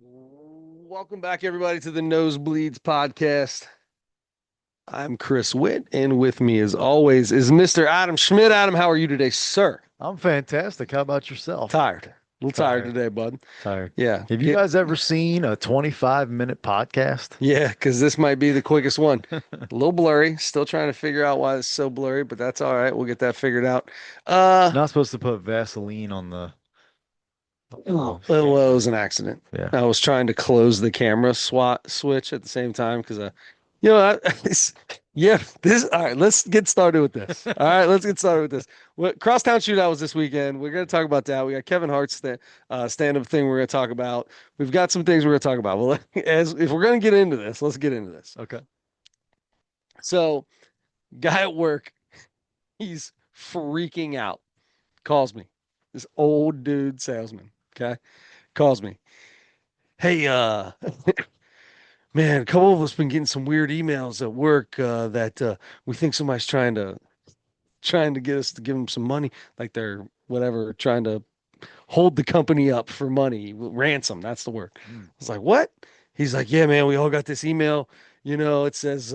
Welcome back, everybody, to the Nosebleeds podcast. I'm Chris Witt, and with me, as always, is Mr. Adam Schmidt. Adam, how are you today, sir? I'm fantastic. How about yourself? Tired. A little tired Tired. today, bud. Tired. Yeah. Have you guys ever seen a 25-minute podcast? Yeah, because this might be the quickest one. A little blurry. Still trying to figure out why it's so blurry, but that's all right. We'll get that figured out. Uh, Not supposed to put Vaseline on the oh, phones. it was an accident. Yeah. I was trying to close the camera switch at the same time because yeah, all right, let's get started with this. All right, let's get started with this. What Crosstown Shootout was this weekend. We're going to talk about that. We got Kevin Hart's stand-up thing we're going to talk about. We've got some things we're going to talk about. Well, as if we're going to get into this, let's get into this. Okay. So, guy at work, he's freaking out. Calls me. This old dude salesman, okay? Calls me. Hey, man, a couple of us been getting some weird emails at work that we think somebody's trying to get us to give them some money, like they're whatever, trying to hold the company up for money, ransom. That's the word. I Mm. was like, what? He's like, yeah, man, we all got this email. It says,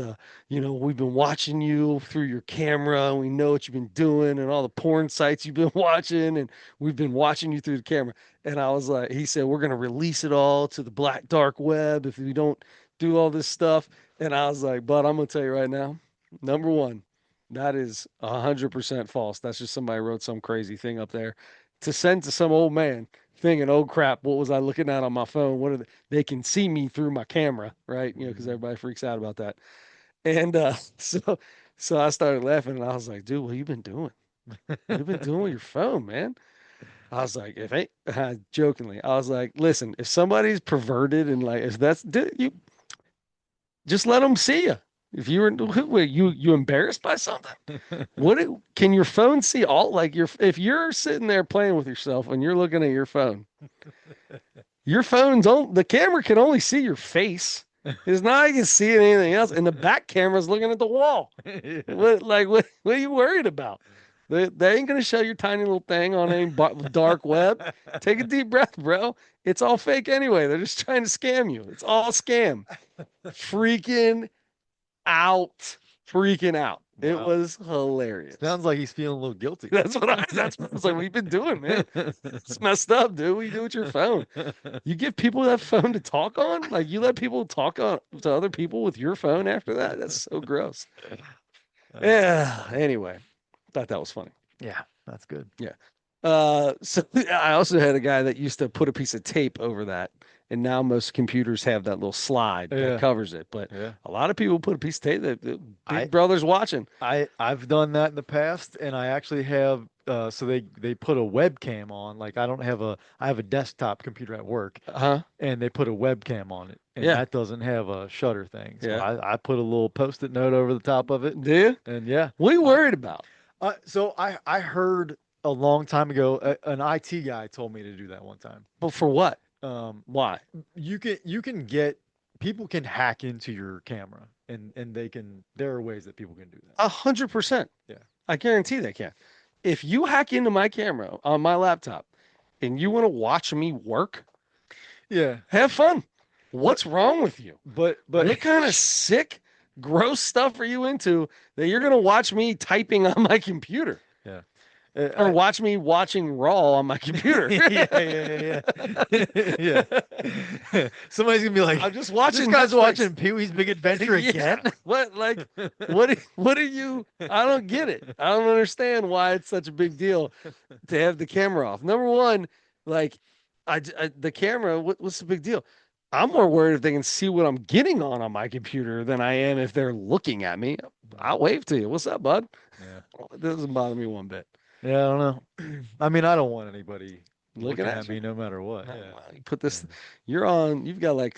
we've been watching you through your camera. And we know what you've been doing and all the porn sites you've been watching. And we've been watching you through the camera. And I was like, he said, we're going to release it all to the black dark web if we don't do all this stuff. And I was like, but I'm going to tell you right now, number one, that is 100% false. That's just somebody wrote some crazy thing up there to send to some old man thinking, oh crap, what was I looking at on my phone? They can see me through my camera, right? Because Mhm. everybody freaks out about that. And so I started laughing and I was like, dude, what you been doing? What you been doing with your phone, man? I was like, if ain't jokingly, I was like, listen, if somebody's perverted and like if that's dude, you just let them see you. If you were you embarrassed by something, can your phone see all like if you're sitting there playing with yourself and you're looking at your phone's on the camera can only see your face. It's not like you can see anything else, and the back camera's looking at the wall. Yeah. What are you worried about? They ain't gonna show your tiny little thing on any dark web. Take a deep breath, bro. It's all fake anyway. They're just trying to scam you. It's all scam. Freaking out, freaking out. It Wow. was hilarious. Sounds like he's feeling a little guilty. That's what I was like, what you been doing, man? It's messed up, dude. What you do with your phone? You give people that phone to talk on? Like you let people talk on to other people with your phone after that? That's so gross. That's Yeah. funny. Anyway, thought that was funny. Yeah, that's good. Yeah. So I also had a guy that used to put a piece of tape over that, and now most computers have that little slide that Yeah. covers it. But Yeah. a lot of people put a piece of tape that I Big Brother's watching. I've done that in the past, and I actually have. So they put a webcam on. Like I have a desktop computer at work, Huh? and they put a webcam on it, and Yeah. that doesn't have a shutter thing. So Yeah. I put a little post-it note over the top of it, Do you? and yeah. What are you I worried about? so I heard a long time ago an IT guy told me to do that one time. But for what? Um, Why? you can get people can hack into your camera, and there are ways that people can do that. 100%. Yeah. I guarantee they can. If you hack into my camera on my laptop and you want to watch me work, Yeah. have fun. But What's wrong with you? but What kind of sick, gross stuff are you into that you're going to watch me typing on my computer yeah. or I watch me watching Raw on my computer? yeah. Somebody's gonna be I'm like, just "This watching guy's Netflix. watching Pee-wee's Big Adventure Yeah. again." What like what are you I don't get it. I don't understand why it's such a big deal to have the camera off. Number one, like the camera, what's the big deal? I'm more worried if they can see what I'm getting on my computer than I am if they're looking at me. I'll wave to you. What's up, bud? Yeah. It doesn't bother me one bit. Yeah, I don't know. I mean, I don't want anybody Looking looking at at you. me no matter what. No, Yeah. well, you put this. Yeah. You've got like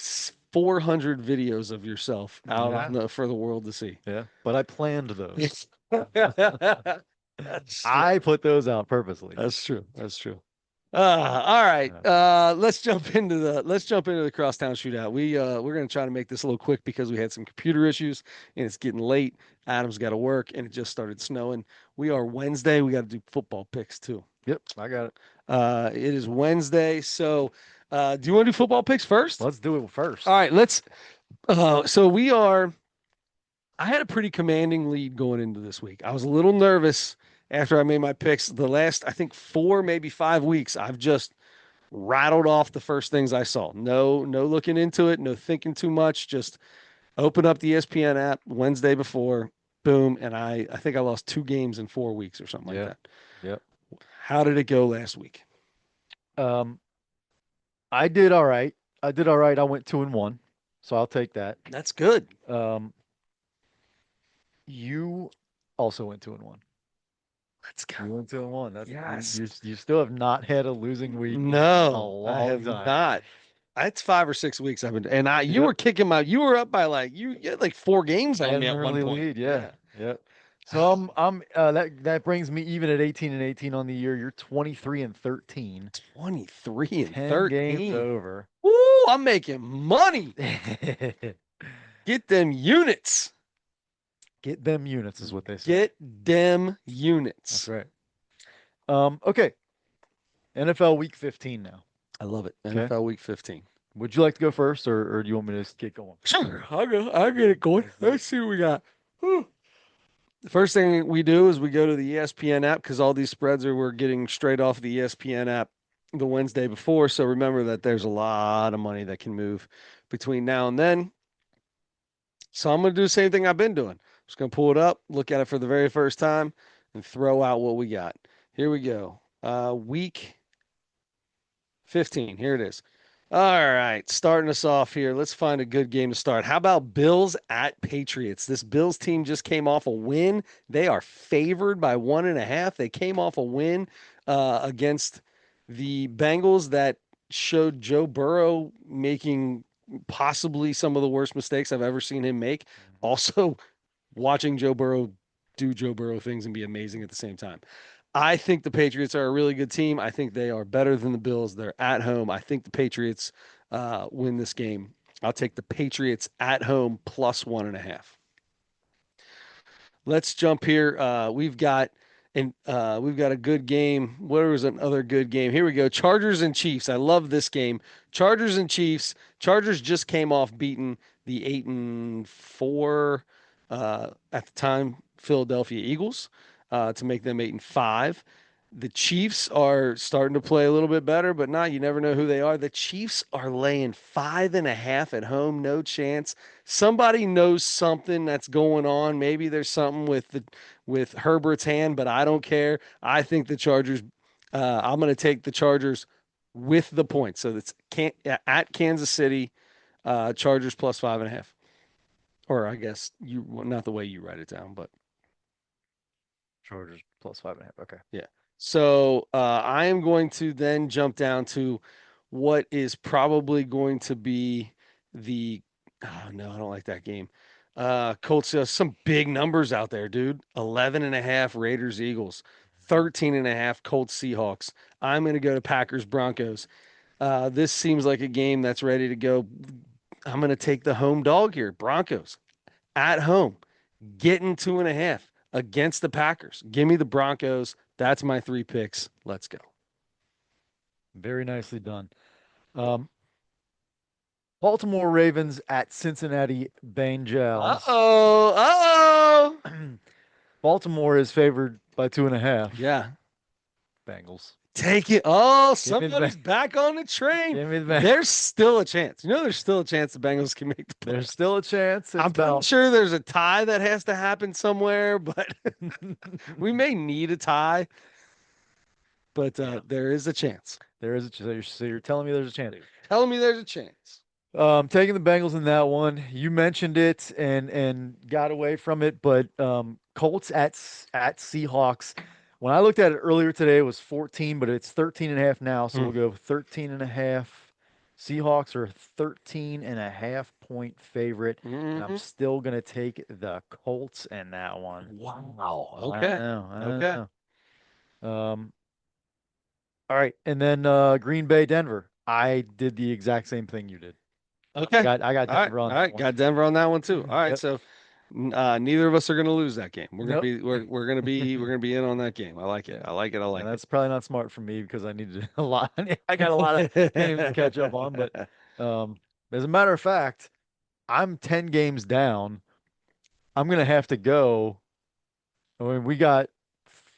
400 videos of yourself out Yeah. for the world to see. Yeah. But I planned those. That's true. I put those out purposely. That's true. That's true. All right. Yeah. Let's jump into the crosstown shootout. We're gonna try to make this a little quick because we had some computer issues and it's getting late. Adam's got to work and it just started snowing. We are Wednesday. We got to do football picks too. Yep. I got it. It is Wednesday, so Do you want to do football picks first? Let's do it All first. right, let's. So we are. I had a pretty commanding lead going into this week. I was a little nervous after I made my picks. The last, I think, 4, maybe 5 weeks, I've just rattled off the first things I saw. No, no looking into it, no thinking too much. Just open up the ESPN app Wednesday before, boom, and I think I lost 2 games in 4 weeks or something like Yep. that. Yep. How did it go last week? Um, I did all right. I did all right. I went 2-1, so I'll take that. That's good. Um, you also went 2-1. Let's go. You went 2-1. That's Yes. you still have not had a losing week in a No, I long have time. not. It's 5 or 6 weeks I've been, and you Yep. were kicking my, you were up by like you had like 4 games I on had me an at one early point. lead. Yeah. Yeah. Yep. So I'm that brings me even at 18-18 on the year. You're 23-13. 23 and 10 games 13. over. Woo, I'm making money. Get them units. Get them units is what they say. Get them That's units. right. Okay. NFL Week 15 now. I love it. Okay. NFL Week 15. Would you like to go first, or do you want me to just get going? Sure, I'll go. I'll get it going. Let's do it. Let's see what we got. Whew. The first thing we do is we go to the ESPN app because all these spreads are we're getting straight off the ESPN app the Wednesday before. So remember that there's a lot of money that can move between now and then. So I'm going to do the same thing I've been doing. I'm just going to pull it up, look at it for the very first time, and throw out what we got. Here we go. Week 15. Here it is. All right, starting us off here. Let's find a good game to start. How about Bills at Patriots? This Bills team just came off a win. They are favored by 1.5. They came off a win against the Bengals that showed Joe Burrow making possibly some of the worst mistakes I've ever seen him make. Mhm. Also, watching Joe Burrow do Joe Burrow things and be amazing at the same time. I think the Patriots are a really good team. I think they are better than the Bills. They're at home. I think the Patriots win this game. I'll take the Patriots at home plus 1.5. Let's jump here. We've got a good game. Where was another good game? Here we go. Chargers and Chiefs. I love this game. Chargers and Chiefs. Chargers just came off beating the 8-4 at the time Philadelphia Eagles to make them 8-5. The Chiefs are starting to play a little bit better, but not. You never know who they are. The Chiefs are laying 5.5 at home. No chance. Somebody knows something that's going on. Maybe there's something with Herbert's hand, but I don't care. I think the Chargers. I'm going to take the Chargers with the points. So it's at Kansas City, Chargers plus 5.5. Or I guess you not the way you write it down, but Chargers plus 5.5. Okay. yeah. So I am going to then jump down to what is probably going to be the. Oh no, I don't like that game. Colts, some big numbers out there, dude. 11.5 Raiders Eagles, 13.5 Colts Seahawks. I'm going to go to Packers Broncos. This seems like a game that's ready to go. I'm going to take the home dog here. Broncos at home, getting 2.5 against the Packers. Give me the Broncos. That's my 3 picks. Let's go. Very nicely done. Um, Baltimore Ravens at Cincinnati Uh Bengals. oh. Uh oh. Baltimore is favored by 2.5. Yeah. Bengals. Take it. Oh, Give me the somebody's back on the train. Give me the There's still a chance. There's still a chance the Bengals can make the There's playoffs. still a chance. It's I'm pretty about sure there's a tie that has to happen somewhere, but we may need a tie, but yeah. there is a chance. There is a chance. So you're telling me there's a chance. They're telling me there's a chance. Taking the Bengals in that one. You mentioned it and got away from it, but Colts at Seahawks. When I looked at it earlier today, it was 14, but it's 13.5 now. So Hmm. we'll go 13.5. Seahawks are 13.5 point favorite, and I'm Hmm. still gonna take the Colts in that one. Wow. I Okay. know, I Okay. know. All right, and then Green Bay, Denver. I did the exact same thing you did. Okay. I got All right. Denver on All that right. one. Got Denver on that one too. All right. Yep. So Neither of us are going to lose that game. We're going to Nope. be we're going to be in on that game. I like it. Yeah. I like it. I And like that's probably not smart for me because I needed a lot. I got a lot of games to catch up on, but it. um, as a matter of fact, I'm 10 games down. I'm gonna have to go. I mean, we got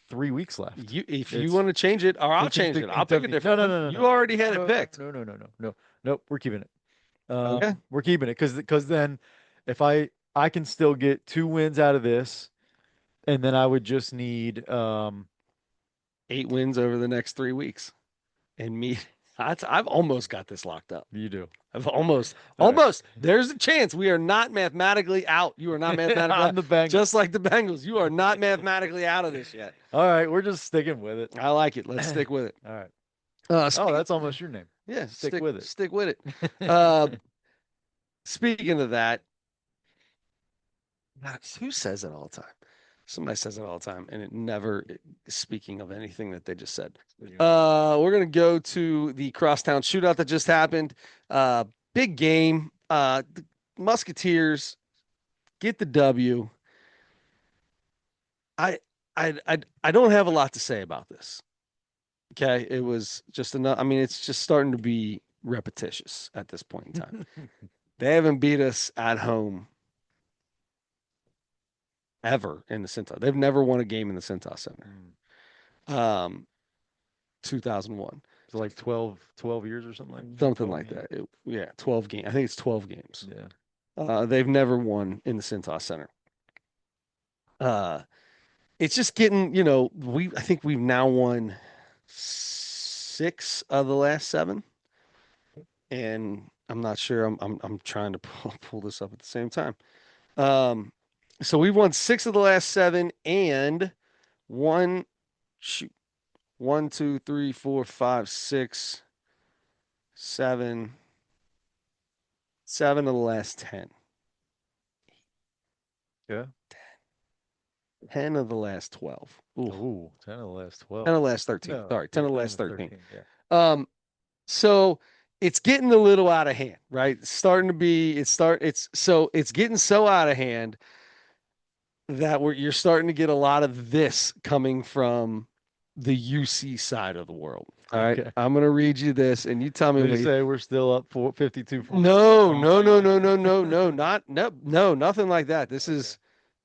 3 weeks left. If you It's want to change it, or I'll 14, change it. 16, I'll pick a 17. No, different no, one. no, no, You no. already had it No, picked. no, no, no, no, no. Nope, we're keeping it. Okay. We're keeping it because then if I can still get 2 wins out of this, and then I would just need 8 wins over the next 3 weeks. And me, I've almost got this locked up. you do. I've All right. almost. There's a chance we are not mathematically out. You are not mathematically I'm out. the Just Bengals. like the Bengals, you are not mathematically out of this yet. All right, we're just sticking with it. I like it. Let's All stick with it. right. Oh, Speaking, that's almost your name. yeah, Stick with it. stick with it. Uh, speaking of that, who says it all the time? Somebody says it all the time, and it never speaking of anything that they just said. We're gonna go to the Crosstown shootout that just happened. Big game. The Musketeers get the W. I I don't have a lot to say about this. Okay, it was just enough. I mean, it's just starting to be repetitious at this point in time. They haven't beat us at home ever in the Cintas. They've never won a game in the Cintas Center. Mm. 2001, So like 12 years or something like something 12 like games. that. Yeah, 12 games. I think it's 12 games. Yeah. They've never won in the Cintas Center. Uh, it's just getting, I think we've now won 6 of the last 7, and I'm not sure. I'm trying to pull this up at the same time. Um, so we've won 6 of the last 7, and one, shoot, 1, 2, 3, 4, 5, 6, 7, 7 of the last 10. Yeah. 10 of the last 12. Ooh, Ooh, 10 of the last 10 12. of the last 13. No. Sorry, 10 Yeah, of the 10 of last the 13. 13. Yeah. Um, so it's getting a little out of hand, right? It's starting to be, it's getting so out of hand that you're starting to get a lot of this coming from the UC side of the world. All right. Okay. I'm going to read you this and you tell me Did he what you. say we're still up for 52-14? No, no, no, no, no, no, no, not, no, nothing like that. This Okay. is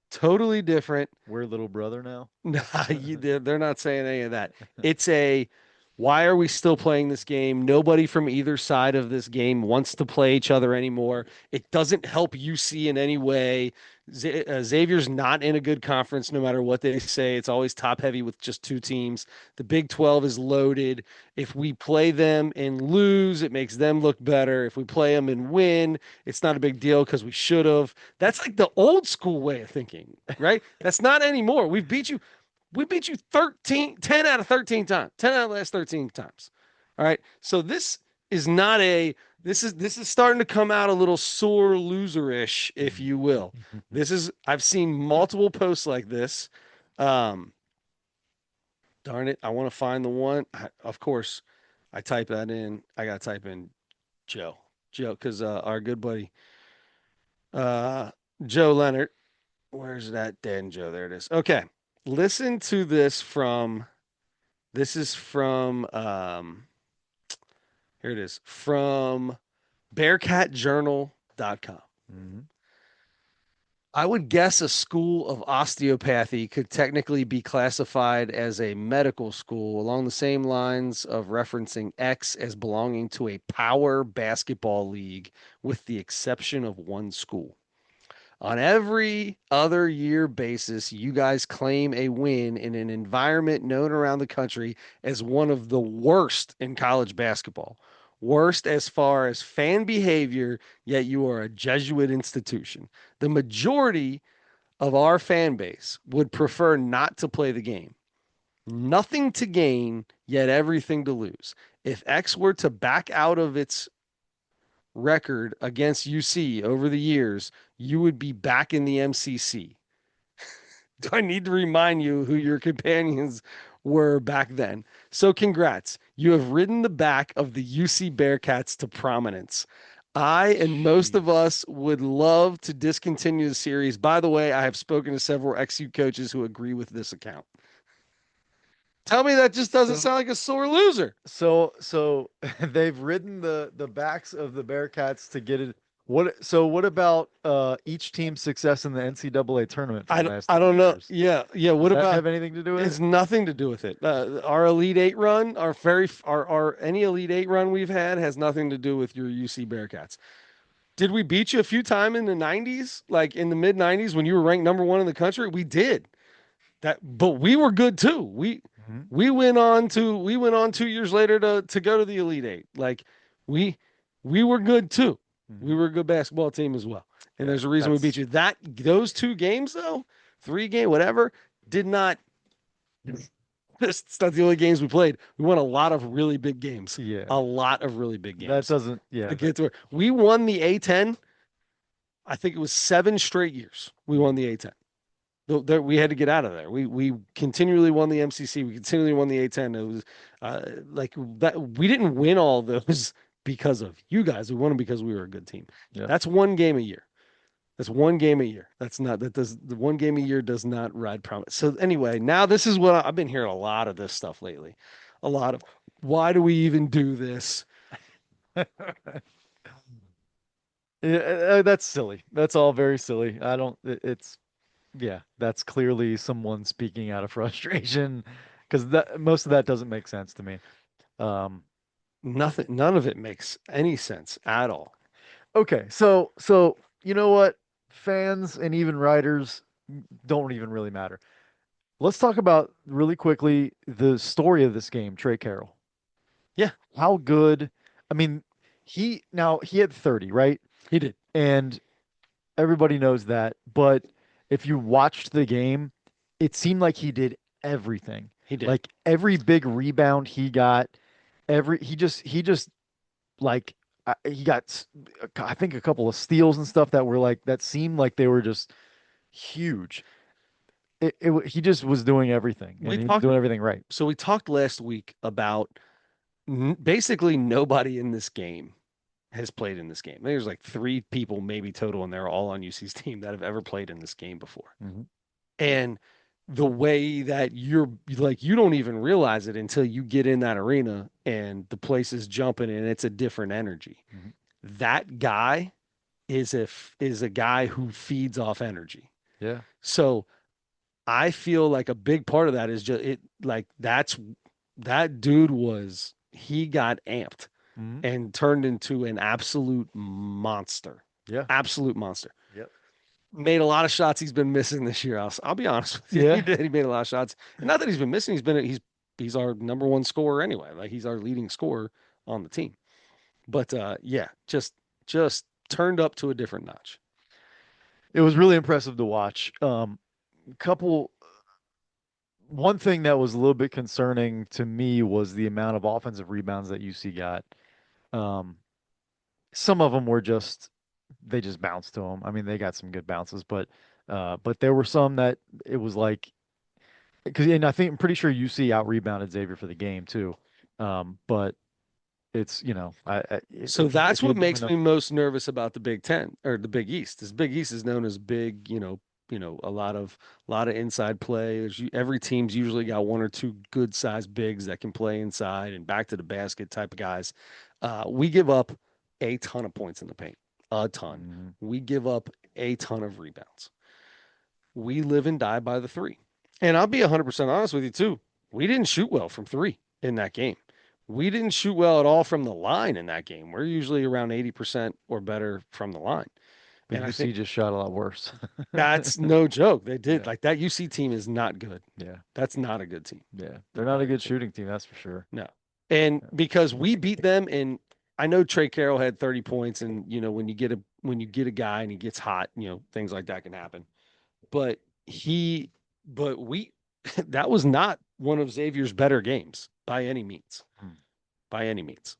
totally different. We're little brother now. Nah, they're not saying any of that. It's a why are we still playing this game? Nobody from either side of this game wants to play each other anymore. It doesn't help UC in any way. Xavier's not in a good conference, no matter what they say. It's always top heavy with just 2 teams. The Big 12 is loaded. If we play them and lose, it makes them look better. If we play them and win, it's not a big deal because we should have. That's like the old school way of thinking, right? That's not anymore. We beat you 10 out of 13 times. 10 out of the last 13 times. All right. So this is not a this is starting to come out a little sore loserish, if you will. I've seen multiple posts like this. Um, darn it, I want to find the one. Of course, I type that in. I gotta type in Joe. Joe, because our good buddy uh Joe Leonard. Where's that Dan Joe? There it is. Okay. Listen to this is from here it is from bearcatjournal.com. Mhm. I would guess a school of osteopathy could technically be classified as a medical school along the same lines of referencing X as belonging to a power basketball league, with the exception of one school. On every other year basis, you guys claim a win in an environment known around the country as one of the worst in college basketball. Worst as far as fan behavior, yet you are a Jesuit institution. The majority of our fan base would prefer not to play the game. Nothing to gain, yet everything to lose. If X were to back out of its record against UC over the years, you would be back in the MCC. Do I need to remind you who your companions were back then? So, congrats. You have ridden the back of the UC Bearcats to prominence. I and most of Jeez. us would love to discontinue the series. By the way, I have spoken to several XU coaches who agree with this account. Tell me that just doesn't So sound like a sore loser. so they've ridden the backs of the Bearcats to get it. What about each team's success in the NCAA tournament for the last I three don't know. years? Yeah, yeah. Does What that about? have anything to do with It's it? nothing to do with it. Our Elite Eight run, our any Elite Eight run we've had has nothing to do with your UC Bearcats. Did we beat you a few times in the '90s, like in the mid '90s when you were ranked number one in the country? We did that, but we were good too. Hmm. We went on 2 years later to go to the Elite Eight. Like we we were good too. We Hmm. were a good basketball team as well. And Yeah, there's a reason we beat that's you. That those 2 games though, 3 game, whatever, did not. It's not the only games we played. We won a lot of really big games. yeah. A lot of really big That games doesn't to yeah, that get to it. We won the A10. I think it was 7 straight years. We won the A10. We had to get out of there. We continually won the MCC. We continually won the A10. It was like that. We didn't win all those because of you guys. We won them because we were a good team. yeah. That's 1 game a year. That's 1 game a year. That's not that does the 1 game a year does not ride promise. So anyway, now this is what I've been hearing a lot of this stuff lately. A lot of why do we even do this? Yeah, that's silly. That's all very silly. I don't it's yeah, that's clearly someone speaking out of frustration because that most of that doesn't make sense to me. Um, Nothing. None of it makes any sense at all. okay, so you know what? Fans and even writers don't even really matter. Let's talk about really quickly the story of this game, Trey Carroll. Yeah, How good? I mean, he had 30, right? he did. And everybody knows that, but if you watched the game, it seemed like he did everything. He did. Like every big rebound he got, he just like he got I think a couple of steals and stuff that were like that seemed like they were just huge. He just was doing everything We and he was talked. doing everything right. So we talked last week about basically nobody in this game has played in this game. There's like 3 people maybe total, and they're all on UC's team that have ever played in this game before. Hmm. And the way that you're like, you don't even realize it until you get in that arena and the place is jumping and it's a different energy. Hmm. That guy is a guy who feeds off energy. Yeah. So I feel like a big part of that is just it like that dude was he got amped Hmm. and turned into an absolute monster. Yeah. Absolute monster. Yep. Made a lot of shots he's been missing this year. I'll be honest with you. He Yeah. did. He made a lot of shots. And not that he's been missing, he's our number one scorer anyway. Like he's our leading scorer on the team. But yeah, just turned up to a different notch. It was really impressive to watch. Couple One thing that was a little bit concerning to me was the amount of offensive rebounds that UC got. Um, some of them were just they just bounced to them. I mean, they got some good bounces, but there were some that it was like because and I think I'm pretty sure UC out rebounded Xavier for the game too. But it's So if that's you what do makes me enough. most nervous about the Big Ten or the Big East. This Big East is known as big, a lot of inside play. Every team's usually got one or two good sized bigs that can play inside and back to the basket type of guys. We give up a ton of points in the paint, a ton. Mhm. We give up a ton of rebounds. We live and die by the three. And I'll be 100% honest with you too. We didn't shoot well from three in that game. We didn't shoot well at all from the line in that game. We're usually around 80% or better from the line. But And I think UC just shot a lot worse. that's no joke. They did. Yeah, Like that UC team is not good. yeah, That's not a good team. yeah. They're not Not a a good good team. shooting team, that's for sure. No. And Yeah. because we beat them and I know Trey Carroll had 30 points and when you get a guy and he gets hot, things like that can happen. But he but we that was not one of Xavier's better games by any means. Hmm. By any means.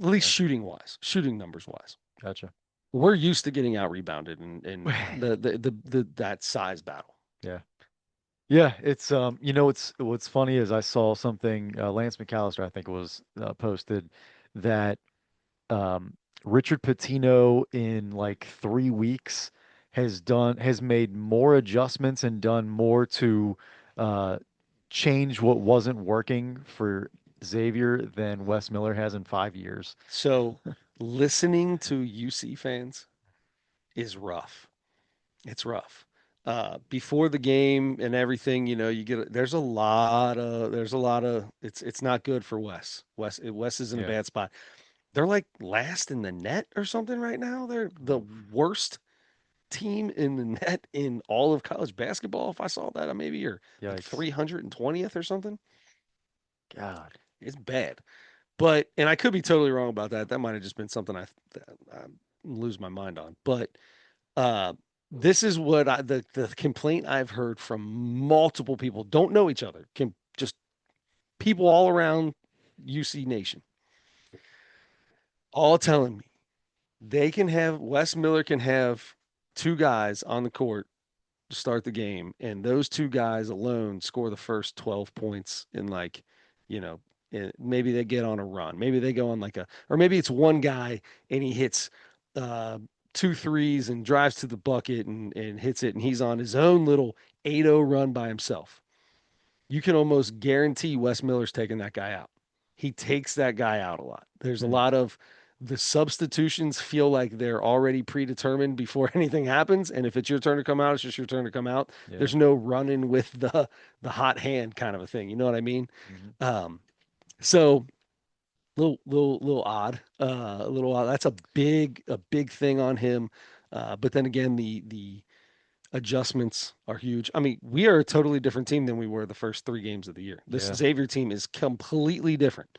At least Yeah, shooting wise, shooting numbers wise. gotcha. We're used to getting out rebounded in the that size battle. Yeah. Yeah, it's what's funny is I saw something Lance McAllister I think it was posted that Richard Pitino in like 3 weeks has made more adjustments and done more to uh, change what wasn't working for Xavier than Wes Miller has in 5 years. So listening to UC fans is rough. It's rough. Before the game and everything, you get there's a lot of it's not good for Wes. Wes is in a Yeah. bad spot. They're like last in the net or something right now. They're the worst team in the net in all of college basketball. If I saw that, maybe or like Yikes. 320th or something. God. It's bad. And I could be totally wrong about that. That might have just been something I lose my mind on. But uh, this is what the complaint I've heard from multiple people. Don't know each other. Can just people all around UC Nation, all telling me they can have Wes Miller can have two guys on the court to start the game, and those two guys alone score the first 12 points in like, you know, maybe they get on a run. Maybe they go on like or maybe it's one guy and he hits uh, two threes and drives to the bucket and hits it, and he's on his own little 8-0 run by himself. You can almost guarantee Wes Miller's taking that guy out. He takes that guy out a lot. There's a Hmm. lot of the substitutions feel like they're already predetermined before anything happens. And if it's your turn to come out, it's just your turn to come out. Yeah. There's no running with the hot hand kind of a thing. You know what I mean? Hmm. Um, so little odd. A little odd. That's a big thing on him. But then again, the adjustments are huge. I mean, we are a totally different team than we were the first 3 games of the year. This Yeah. Xavier team is completely different.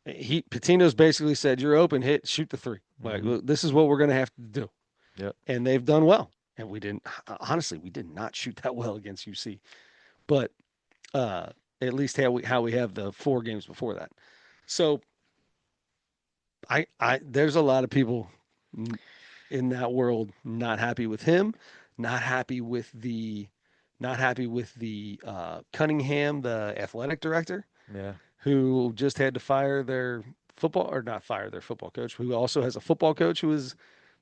Patino's basically said, "You're open, hit, shoot the three. Like Hmm. this is what we're going to have to do," Yep. and they've done well. And we didn't honestly, we did not shoot that well against UC, but uh, at least how we have the 4 games before that. So I there's a lot of people in that world not happy with him, not happy with the not happy with the Cunningham, the athletic director, Yeah. who just had to fire their football or not fire their football coach, who also has a football coach who is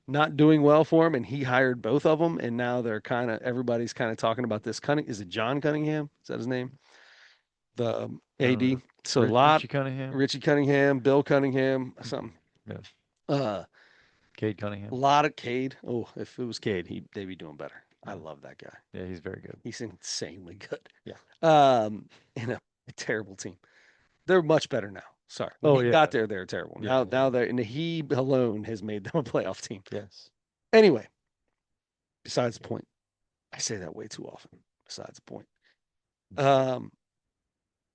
not doing well for him, and he hired both of them, and now they're everybody's kind of talking about this. Is it John Cunningham? Is that his name? The AD. So a lot, Richie Cunningham. Richie Cunningham, Bill Cunningham, something. Yeah. Uh, Cade a Cunningham. lot of Cade. Oh, if it was Cade, they'd be doing better. I Yeah. love that guy. Yeah, he's very good. He's insanely good. Yeah. In a terrible team. They're much better now. Sorry. When Oh he got yeah. there, they were terrible. Yeah. Now they're and he alone has made them a playoff team. Yes. Anyway, besides the point. I say that way too often. Besides the point. Um,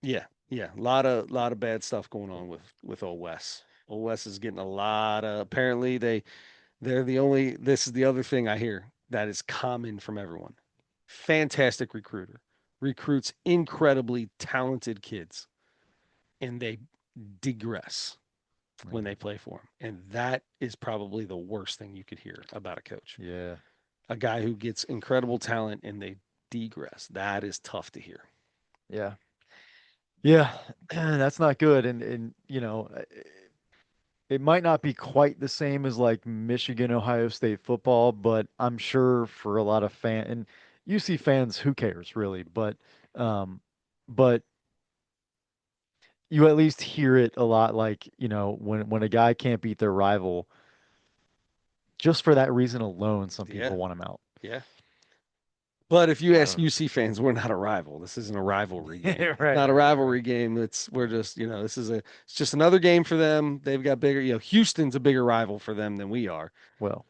yeah, yeah. A lot of bad stuff going on with old Wes. Old Wes is getting a lot of apparently they're the only this is the other thing I hear that is common from everyone. Fantastic recruiter. Recruits incredibly talented kids and they digress when Yeah. they play for him. And that is probably the worst thing you could hear about a coach. Yeah. A guy who gets incredible talent and they degress. That is tough to hear. Yeah. Yeah. That's not good. And it might not be quite the same as like Michigan, Ohio State football, but I'm sure for a lot of and UC fans, who cares really? Um, but you at least hear it a lot, like, when a guy can't beat their rival, just for that reason alone, some Yeah, people want him out. yeah. But if you I ask don't UC fans, we're not a rival. This isn't a rivalry game. know. It's Right, not a right, right. rivalry game. We're just, it's just another game for them. They've got bigger, Houston's a bigger rival for them than we are. Well,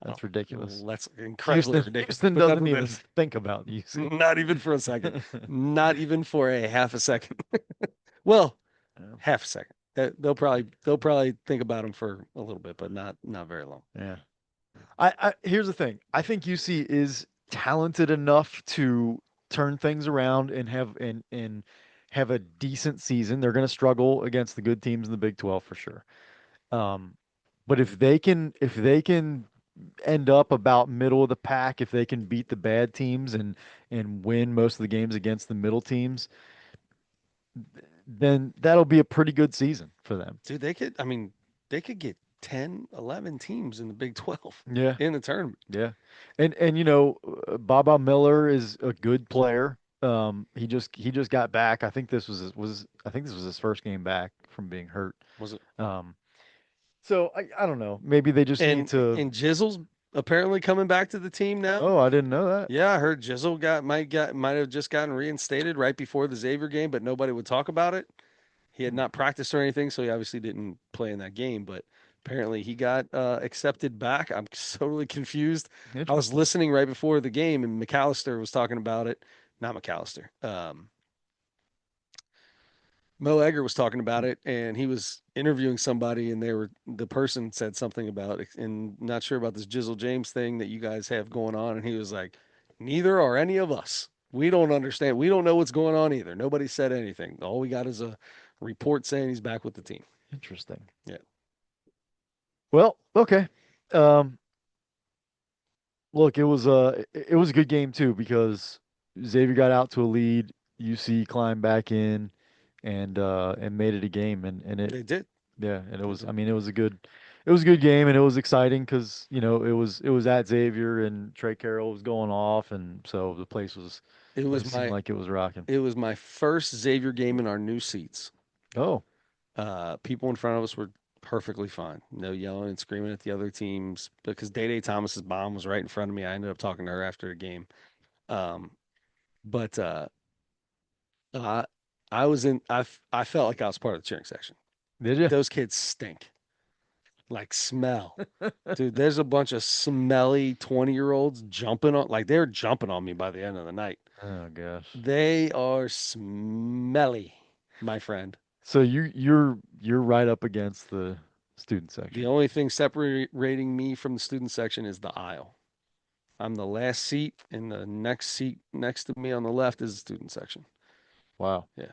Oh, that's ridiculous. well, that's incredibly Houston, ridiculous, Houston but doesn't even that's think about UC. not even for a second. Not even for a half a second. Well, Yeah. half a second. They'll probably think about them for a little bit, but not very long. Yeah. I here's the thing. I think UC is talented enough to turn things around and have a decent season. They're going to struggle against the good teams in the Big 12 for sure. Um, but if they can end up about middle of the pack, if they can beat the bad teams and win most of the games against the middle teams, then that'll be a pretty good season for them. Dude, they could. I mean, they could get 10, 11 teams in the Big 12 Yeah, in the tournament. yeah. And Baba Miller is a good player. He just got back. I think I think this was his first game back from being hurt. Was it? Um, so I don't know. Maybe they just need And to. and Jizzle's apparently coming back to the team now. Oh, I didn't know that. Yeah, I heard Jizzle might have just gotten reinstated right before the Xavier game, but nobody would talk about it. He had Hmm, not practiced or anything, so he obviously didn't play in that game. But apparently, he got accepted back. I'm totally confused. I was interesting. listening right before the game, and McAllister was talking about it. Not McAllister. Mo Egger was talking about it, and he was interviewing somebody, and the person said something about it, and not sure about this Jizzle James thing that you guys have going on, and he was like, "Neither are any of us. We don't understand. We don't know what's going on either. Nobody said anything. All we got is a report saying he's back with the team." Interesting. Yeah, Well, okay. Um, Look, it was a good game too because Xavier got out to a lead, UC climbed back in and made it a game and it they did. yeah, and it They was I did. mean it was a good game and it was exciting because it was at Xavier and Trey Carroll was going off and so It was place seemed my like it was rocking. it was my first Xavier game in our new seats. Oh, People in front of us were perfectly fine. No yelling and screaming at the other teams because Day Day Thomas's mom was right in front of me. I ended up talking to her after the game. Um, but I, I was in. I felt like I was part of the cheering section. did you? Those kids stink, like smell, dude. There's a bunch of smelly 20-year-olds jumping on. Like they were jumping on me by the end of the night. Oh gosh. They are smelly, my friend. So you're right up against the student The section. only thing separating me from the student section is the aisle. I'm the last seat, and the next seat next to me on the left is the student section. Wow. Yeah,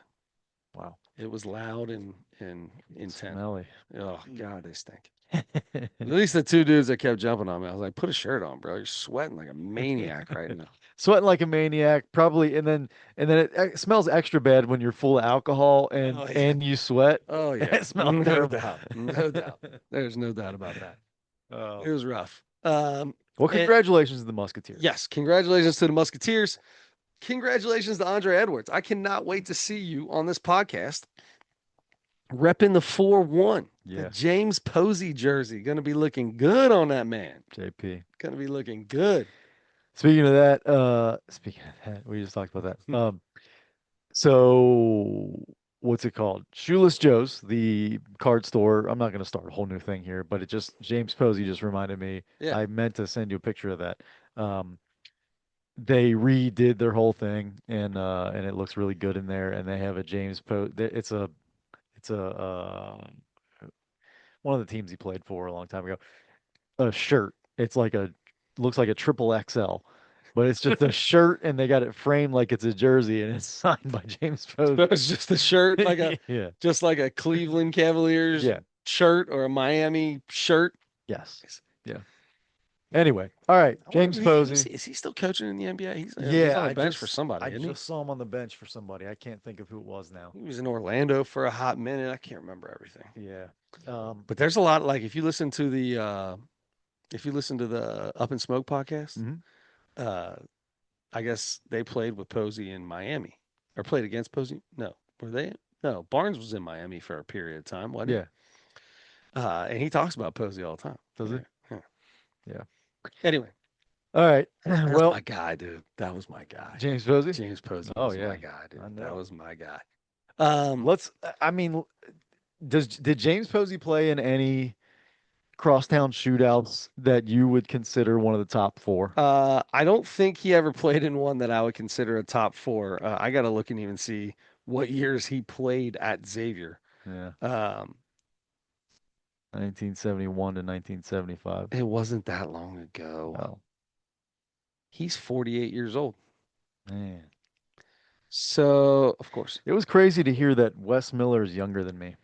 Wow. it was loud and intense. Smelly. Oh God, they stink. At least the two dudes that kept jumping on me, I was like, "Put a shirt on, bro. You're sweating like a maniac right now." Sweating like a maniac, probably, and then it smells extra bad when you're full of alcohol and Oh yeah, and you sweat. oh yeah, It smells no terrible. doubt, no doubt. There's no doubt about that. Oh. It was rough. Well, And congratulations to the Musketeers. yes, congratulations to the Musketeers. Congratulations to Andre Edwards. I cannot wait to see you on this podcast repping the 4-1. The Yeah, James Posey jersey. Going to be looking good on that man. JP. Going to be looking good. Speaking of that, we just talked about that. So what's it called? Shoeless Joe's, the card store. I'm not going to start a whole new thing here, but it just James Posey just reminded me. Yeah. I meant to send you a picture of that. Um, they redid their whole thing and it looks really good in there. And they have a James Posey. It's a one of the teams he played for a long time ago. A shirt. It's like a looks like a triple XL, but it's just a shirt, and they got it framed like it's a jersey, and it's signed by James So Posey. it's just a shirt, Yeah. just like a Cleveland Cavaliers Yeah. shirt or a Miami shirt. Yes. Yeah. Anyway, all right, I wonder James is Posey. is he still coaching in the NBA? He's Yeah, on the I bench for just I somebody, isn't he? just saw him on the bench for somebody. I can't think of who it was now. He was in Orlando for a hot minute. I can't remember everything. Yeah. But there's a lot like if you listen to the Up in Smoke podcast, Mhm. uh I guess they played with Posey in Miami or played against Posey. No, were they? No, Barnes was in Miami for a period of time, wasn't he? Yeah. And he talks about Posey all the time. Does he? Yeah, yeah. Yeah. Anyway, All right. that's my Well, guy, dude. That was my guy. James Posey. James Posey Oh was my yeah, guy, dude. I That know. was my guy. Um, Let's. I mean, did James Posey play in any crosstown shootouts that you would consider one of the top four? I don't think he ever played in one that I would consider a top four. I got to look and even see what years he played at Xavier. Yeah, Um, 1971 to 1975. it wasn't that long ago. Oh, He's 48 years old. man. So, of course, It was crazy to hear that Wes Miller is younger than me.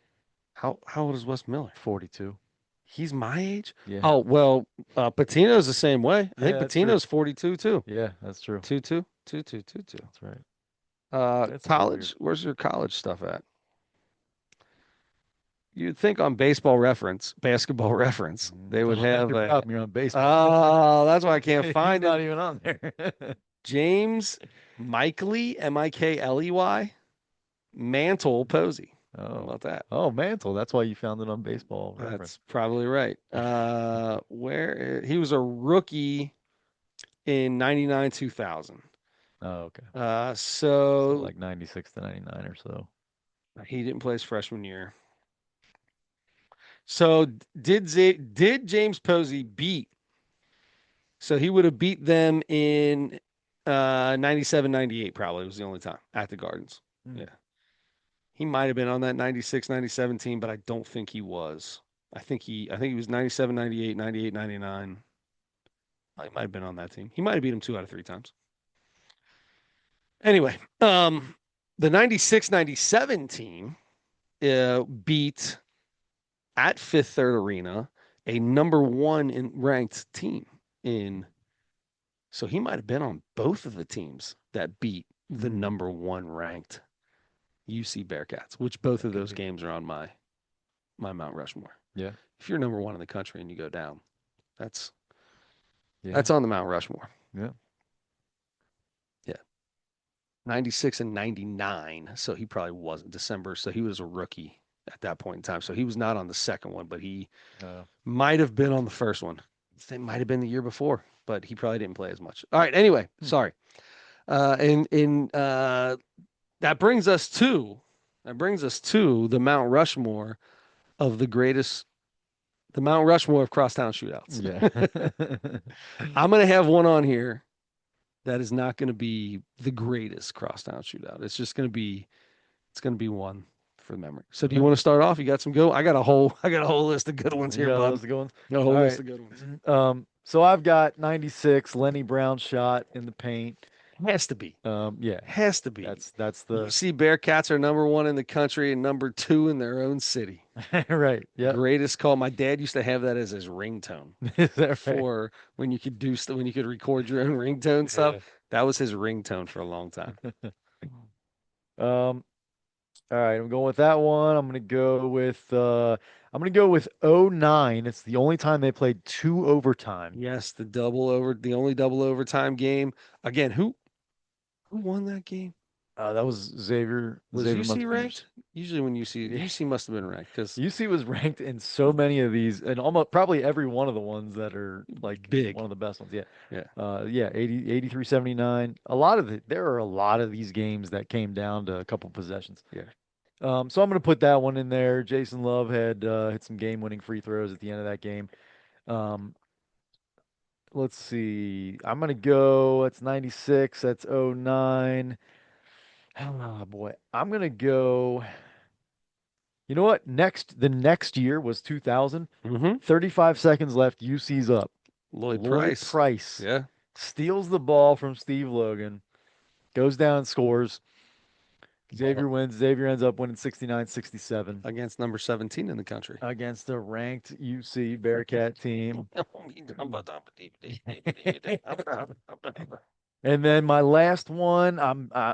how old is Wes Miller? 42. He's my age. Yeah. Oh well, Patino's the same way. I think Yeah, that's true. Patino's 42 too. Yeah, that's true. 2-2, 2-2, 2-2. That's right. That's a bit weird. College. Where's your college stuff at? you'd think on baseball reference, basketball reference, they would Oh, have you're a, probably on baseball. oh, that's why I can't He's find it. not even on there. James Mikley, Mikley, Mantle Posey. How Oh. about that? Oh, Mantle. That's why you found it on baseball reference. That's probably right. Where he was a rookie in 99 2000. Oh, okay. Uh, So so like 96 to 99 or so. he didn't play his freshman year. So did James Posey beat? So he would have beat them in 97 98 probably was the only time at the Gardens. Hmm. Yeah. He might have been on that 96 97 team, but I don't think he was. I think he was 97 98 98 99. He might have been on that team. He might have beat him 2 out of 3 times. Anyway, the 96 97 team beat at Fifth Third Arena a number one in ranked team in. So he might have been on both of the teams that beat the Hmm. number one ranked UC Bearcats, which both That of could those be. games are on my Mount Rushmore. Yeah. If you're number one in the country and you go down, that's Yeah. that's on the Mount Rushmore. Yeah. Yeah. 96 and 99. So he probably wasn't December. So he was a rookie at that point in time. So he was not on the second one, but he Uh, might have been on the first one. It might have been the year before, but he probably didn't play as much. All right. Anyway, hmm. sorry. And that brings us to the Mount Rushmore of the Mount Rushmore of crosstown shootouts. Yeah. I'm gonna have one on here that is not gonna be the greatest crosstown shootout. It's gonna be one for memory. So do you Yeah. want to start off? You got some go? I got a whole list of good ones You here, got bud. those going? Got a All whole list right. of good ones. So I've got 96 Lenny Brown shot in the paint. Has to be. Yeah, Has to be. that's You the see, Bearcats are number one in the country and number two in their own city. right. Yep. Greatest call. My dad used to have that as his ringtone Is that right? for when you could record your own ringtone stuff. Yeah. That was his ringtone for a long time. Um, all right, I'm going with that one. I'm gonna go with '09. It's the only time they played two overtime. Yes, the only double overtime game. Again, who won that game? That was Xavier. Was Xavier UC Musketeers. ranked? Usually when UC must have been ranked because UC was ranked in so many of these, and almost probably every one of the ones that are like one big. of the best ones. Yeah. Yeah. Yeah, 80, 83-79. There are a lot of these games that came down to a couple possessions. Yeah. So I'm going to put that one in there. Jason Love had hit some game-winning free throws at the end of that game. Um, let's see. I'm going to go. That's 96. That's '09. Oh boy. I'm going to go. You know what? The next year was 2000. Mm-hmm. 35 seconds left. UC's up. Lloyd Lloyd Price. Price Yeah. steals the ball from Steve Logan, goes down and scores. Ball Xavier wins. Xavier ends up winning 69-67 against number 17 in the country. against a ranked UC Bearcat team. And then my last one,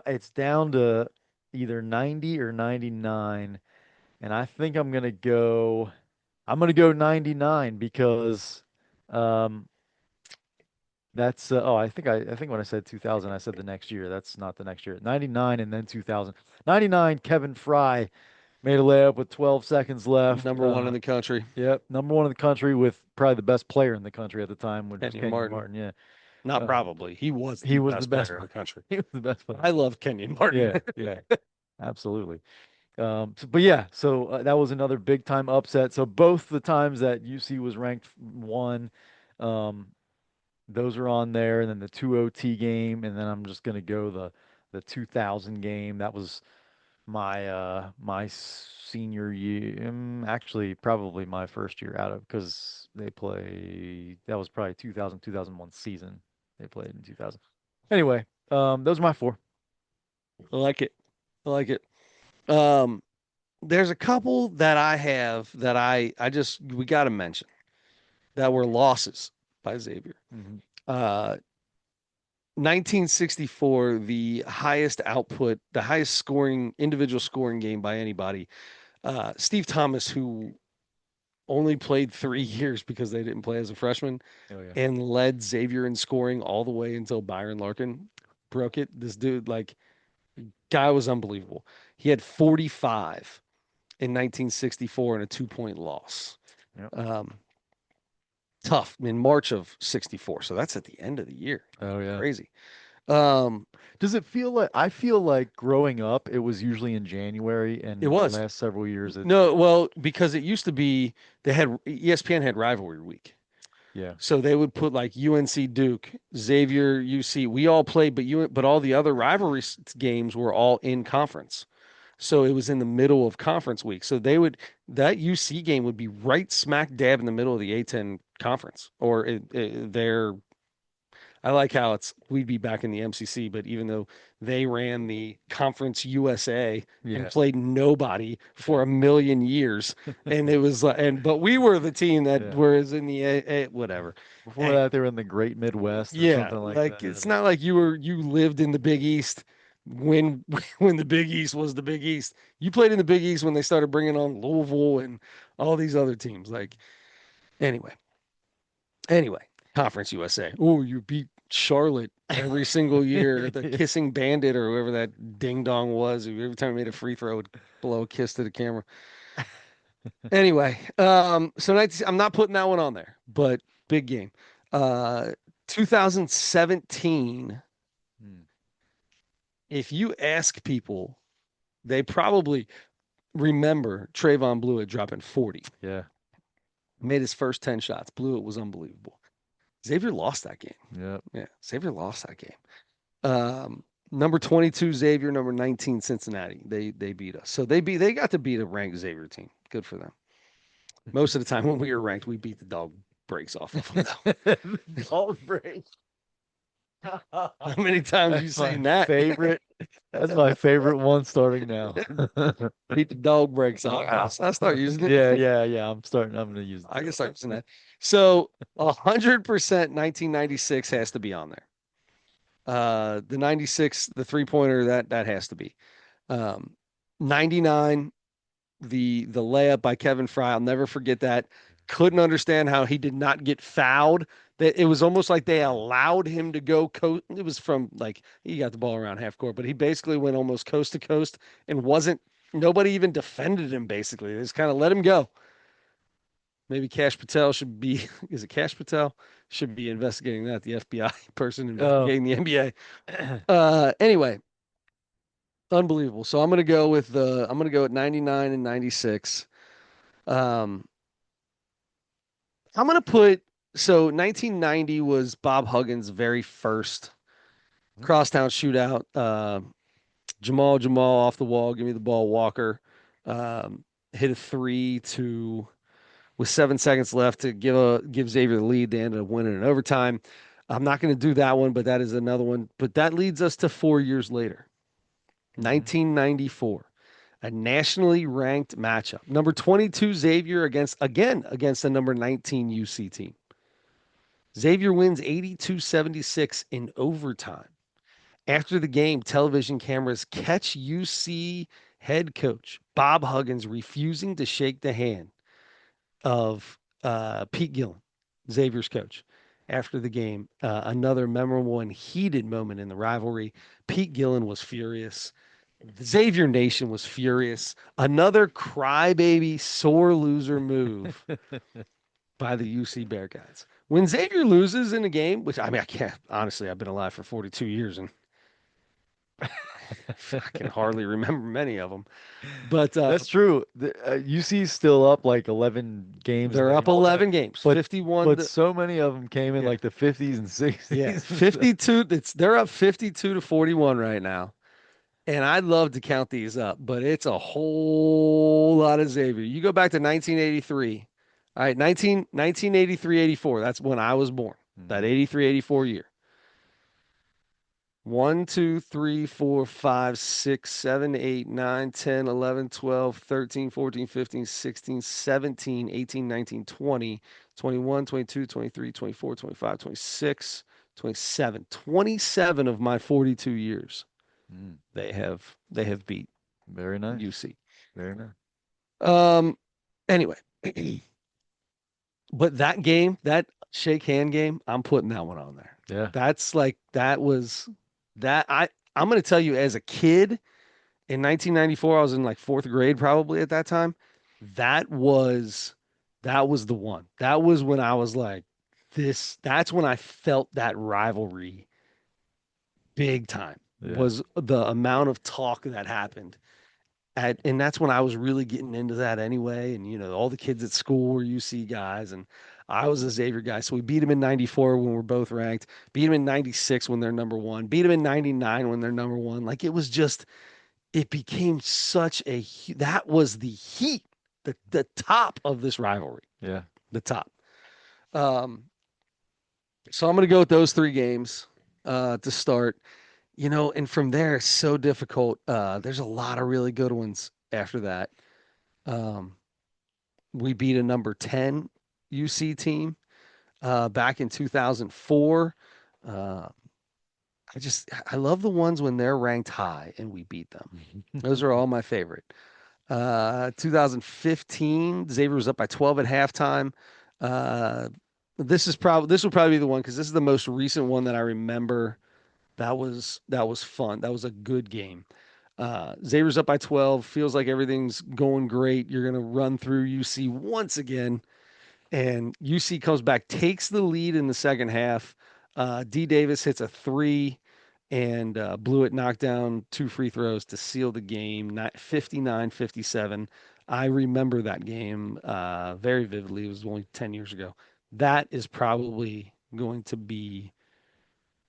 it's down to either 90 or 99, and I think I'm gonna go 99 because um that's I think when I said 2000 I said the next year. That's not the next year. 99 and then 2000. 99 Kevin Fry made a layup with 12 seconds left. Number one in the country. Yep, number one in the country with probably the best player in the country at the time, which was Kenyon Kenyon Martin. Martin. Yeah, Not uh, probably. He was he the was the best best player in player. the country. He was the best player. I love Kenyon Martin. Yeah, yeah, absolutely. But yeah, so that was another big time upset. So both the times that UC was ranked one, um, those are on there, and then the two OT game, and then I'm just gonna go the 2000 game. That was my senior year, actually probably my first year out of because that was probably 2001 season. They played in 2000. Anyway, those are my four. I like it. I like it. Um, there's a couple that I have that I just we got to mention that were losses by Xavier. Hmm. Uh, 1964, the highest output, the highest scoring individual scoring game by anybody. Steve Thomas, who only played 3 years because they didn't play as a freshman, Oh yeah. and led Xavier in scoring all the way until Byron Larkin broke it. This dude, like, guy was unbelievable. He had 45 in 1964 and a 2 point loss. Yep. Um, Tough in March of 64. So that's at the end of the year. Oh yeah. Crazy. Um, Does it feel like I feel like growing up it was usually in January it and the was. last several years No, well, because it used to be they had ESPN had rivalry week. yeah. So they would put like UNC Duke, Xavier UC. We all played, but all the other rivalry games were all in conference. So it was in the middle of conference week. So that UC game would be right smack dab in the middle of the A10 conference, or their I like how we'd be back in the MCC, but even though they ran the Conference USA and Yeah. played nobody Yeah. for a million years, and it was like, but we were the team that Yeah. was in the whatever. Before Anyway, that they were in the Great Midwest or yeah, something like like it's that. not like you lived in the Big East when when the Big East was the Big East. You played in the Big East when they started bringing on Louisville and all these other teams. Like anyway, Anyway, Conference USA. Oh, you beat Charlotte every single year. The Yeah. kissing bandit or whoever that ding dong was, who every time he made a free throw would blow a kiss to the camera. Anyway, so 19, I'm not putting that one on there, but big game. Uh, 2017. Hmm. If you ask people, they probably remember Trayvon Blewett dropping 40. Yeah. Made his first 10 shots. Blewett was unbelievable. Xavier lost that game. Yep. Yeah, Xavier lost that game. Number 22 Xavier, number 19 Cincinnati. They beat us. So they got to beat a ranked Xavier team. Good for them. Most of the time when we were ranked, we beat the dog breaks off of them though. Dog break. How many times you That's my seen that? favorite. That's my favorite one starting now. Beat the dog breaks off. I start using it. Yeah, yeah, yeah. I'm gonna use I it. can start using that. So 100% 1996 has to be on there. The 96, the 3 pointer, that has to be. Um, 99, the layup by Kevin Fry. I'll never forget that. Couldn't understand how he did not get fouled. That it was almost like they allowed him to go coast. It was from like he got the ball around half court, but he basically went almost coast to coast and wasn't. Nobody even defended him. Basically, they just kind of let him go. Maybe Cash Patel should be. Is it Cash Patel? Should be investigating that. The FBI person Oh, investigating the NBA. Anyway, unbelievable. So I'm gonna go at 99 and 96. Um, I'm gonna put so 1990 was Bob Huggins' very first crosstown shootout. Jamal off the wall, give me the ball, Walker. Hit a three to with 7 seconds left to give Xavier the lead. They ended up winning in overtime. I'm not going to do that one, but that is another one. But that leads us to 4 years later, mhm. 1994, a nationally ranked matchup. Number 22 Xavier against the number 19 UC team. Xavier wins 82-76 in overtime. After the game, television cameras catch UC head coach Bob Huggins refusing to shake the hand of Pete Gillen, Xavier's coach. After the game, another memorable and heated moment in the rivalry. Pete Gillen was furious. The Xavier Nation was furious. Another crybaby, sore loser move by the UC Bearcats. When Xavier loses in a game, which I mean, I can't honestly, I've been alive for 42 years and I can hardly remember many of them. But That's true. UC's still up like 11 games they're up late, 11 games, but 51 but to so many of them came in yeah, like the 50s and yeah, 60s and stuff. 52. They're up 52 to 41 right now. And I'd love to count these up, but it's a whole lot of Xavier. You go back to 1983. All right, 1983, 84. That's when I was born. That Hmm. 83, 84 year. 1, 2, 3, 4, 5, 6, 7, 8, 9, 10, 11, 12, 13, 14, 15, 16, 17, 18, 19, 20, 21, 22, 23, 24, 25, 26, 27. 27 of my 42 years Mm. they have beat Very nice. UC. Very nice. Um, anyway, but that game, that shake hand game, I'm putting that one on there. Yeah. That's like that was that I'm gonna tell you as a kid in 1994, I was in like fourth grade probably at that time. That was that was the one. That was when I was like, that's when I felt that rivalry big time. Yeah. Was the amount of talk that happened and that's when I was really getting into that anyway. And all the kids at school were UC guys, and I was a Xavier guy. So we beat them in '94 when we're both ranked. Beat them in '96 when they're number one. Beat them in '99 when they're number one. Like it was just, it became such that was the heat, the top of this rivalry, Yeah. the top. Um, so I'm gonna go with those three games to start. And from there it's so difficult. There's a lot of really good ones after that. Um, we beat a number 10 UC team back in 2004. Uh, I love the ones when they're ranked high and we beat them. Those are all my favorite. 2015, Xavier was up by 12 at halftime. Uh, this will probably be the one because this is the most recent one that I remember. That was fun. That was a good game. Xavier's up by 12. Feels like everything's going great. You're gonna run through UC once again, and UC comes back, takes the lead in the second half. D. Davis hits a three, and Blewett knocked down two free throws to seal the game, 59-57. I remember that game very vividly. It was only 10 years ago. That is probably going to be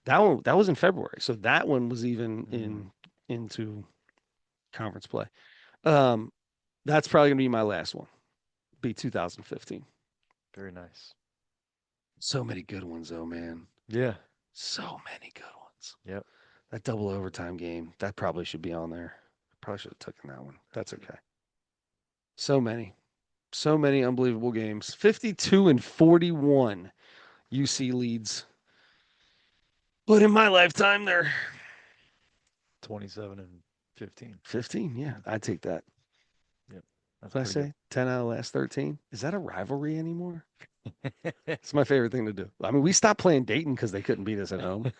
that one. That was in February, so that one was even Mm, into conference play. Um, that's probably gonna be my last one. Be 2015. very nice. So many good ones, though, man. Yeah. So many good ones. Yep. That double overtime game, that probably should be on there. Probably should have taken that one. That's okay. So many. So many unbelievable games. 52 and 41 UC leads. But in my lifetime, they're 27 and 15. 15. Yeah, I'd take that. Yep. That's What did I pretty good. say? 10 out of the last 13. Is that a rivalry anymore? It's my favorite thing to do. I mean, we stopped playing Dayton because they couldn't beat us at home.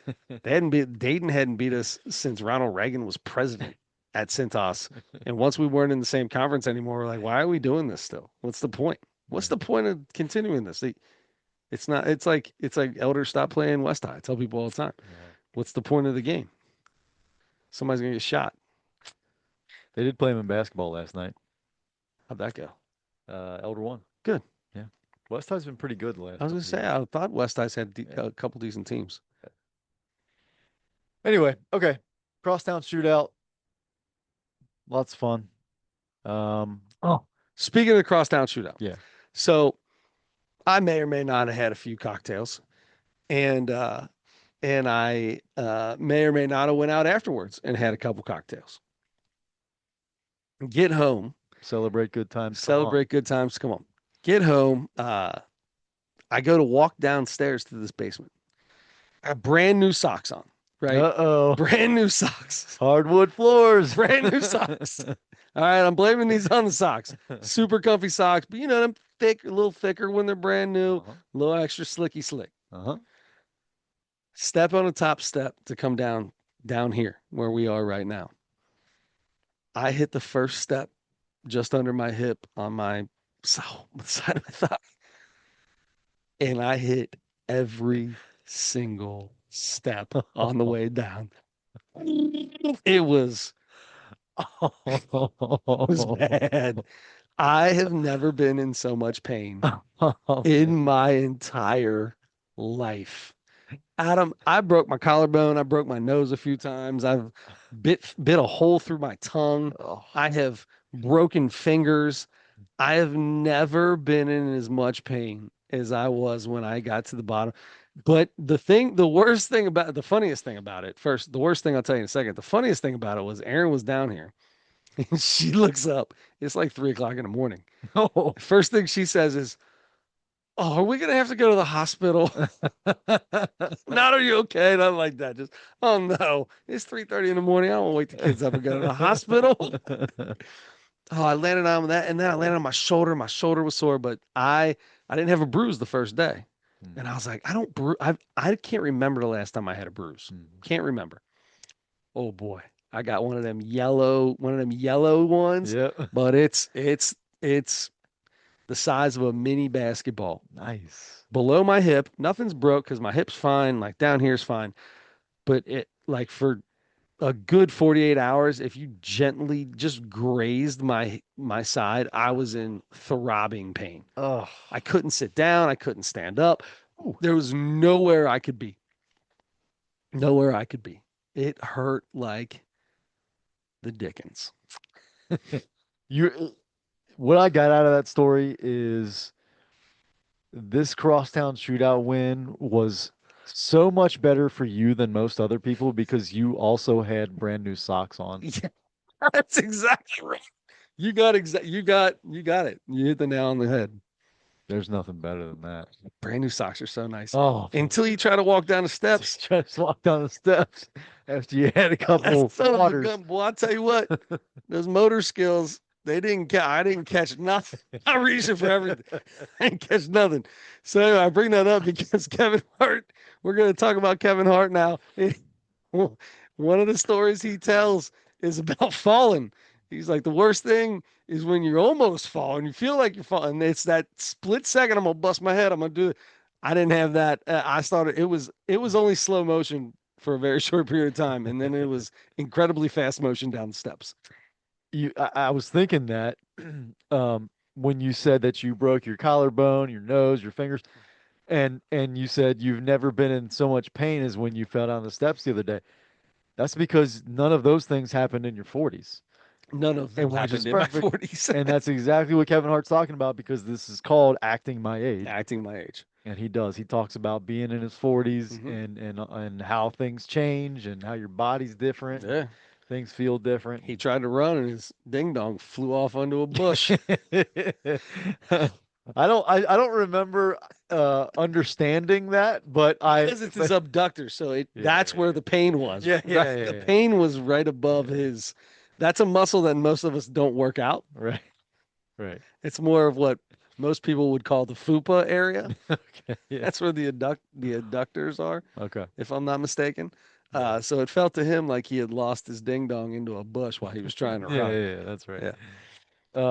Dayton hadn't beat us since Ronald Reagan was president at Cintas. And once we weren't in the same conference anymore, we're like, why are we doing this still? What's the point? What's Yeah. the point of continuing this? It's not. It's like elders stop playing West High. I tell people all the time. Yeah. What's the point of the game? Somebody's gonna get shot. They did play him in basketball last night. How'd that go? Elder won. Good. Yeah. West High's been pretty good the I last was gonna couple of say years. I thought West High's had Yeah. a couple decent teams. Anyway, okay. Crosstown shootout. Lots of fun. Oh, speaking of the crosstown shootout, Yeah. so I may or may not have had a few cocktails, and I may or may not have went out afterwards and had a couple cocktails. Get home, Celebrate good times. Come on. celebrate good times. Come on, get home. I go to walk downstairs to this basement. I have brand new socks on, right? Uh-oh. Brand new socks, Hardwood floors. brand new socks. All right, I'm blaming these on the socks. Super comfy socks, but them thick, a little thicker when they're brand new, a Uh-huh. little extra slicky slick. Uh-huh. Step on the top step to come down here where we are right now. I hit the first step just under my hip on my side of my thigh, and I hit every single step on the way down. It was bad. I have never been in so much pain Oh, in man. my entire life. Adam, I broke my collarbone. I broke my nose a few times. I've bit a hole through my tongue. Oh. I have broken fingers. I have never been in as much pain as I was when I got to the bottom. But the funniest thing about it, first, the worst thing I'll tell you in a second. The funniest thing about it was Erin was down here and she looks up. It's like 3 o'clock in the morning. Oh. First thing she says is, "Oh, are we gonna have to go to the hospital?" Not, "Are you okay?" Not like that. Just, "Oh no, it's 3:30 in the morning. I don't wake the kids up and go to the hospital." Oh, I landed on that, and then I landed on my shoulder. My shoulder was sore, but I didn't have a bruise the first day, Mm, and I was like, I don't bruise. I can't remember the last time I had a bruise. mm. Can't remember. Oh boy, I got one of them yellow ones, Yeah. but it's the size of a mini basketball. Nice. Below my hip, nothing's broke because my hip's fine. Like down here's fine, but it like for a good 48 hours, if you gently just grazed my side, I was in throbbing pain. Oh. I couldn't sit down, I couldn't stand up. Ooh. There was nowhere I could be. Nowhere I could be. It hurt like the Dickens. You what I got out of that story is this Crosstown shootout win was so much better for you than most other people because you also had brand new socks on. Yeah, that's exactly right. You got it. You hit the nail on the head. There's nothing better than that. Brand new socks are so nice. Oh, Until you try to walk down the steps. just walk down the steps after you had a That couple son of a waters. gun, boy. I tell you what, those motor skills, I didn't catch nothing. I reached for everything. I didn't catch nothing. So anyway, I bring that up because Kevin Hart, we're going to talk about Kevin Hart now. One of the stories he tells is about falling. He's like, the worst thing is when you're almost falling. You feel like you're falling. It's that split second. I'm gonna bust my head. I'm gonna do it. I didn't have that. I started. It was only slow motion for a very short period of time, and then it was incredibly fast motion down the steps. I was thinking that when you said that you broke your collarbone, your nose, your fingers, and you said you've never been in so much pain as when you fell down the steps the other day. That's because none of those things happened in your 40s, None of them and which is happened in my perfect. 40s. And that's exactly what Kevin Hart's talking about because this is called acting my age. Acting my age. And he does. He talks about being in his 40s Hmm. and how things change and how your body's different and Yeah. things feel different. He tried to run, and his ding dong flew off onto a bush. I don't remember understanding that, but I Because it's his but abductor, so yeah, that's where the pain was. yeah, Right, yeah, the yeah, pain was right yeah, above his. That's a muscle that most of us don't work out. right, right. It's more of what most people would call the fupa area. Okay, yeah, That's where the adductors are, okay, if I'm not mistaken. yeah. So it felt to him like he had lost his ding dong into a bush while he was trying to Yeah, run. yeah, yeah, that's right. Yeah.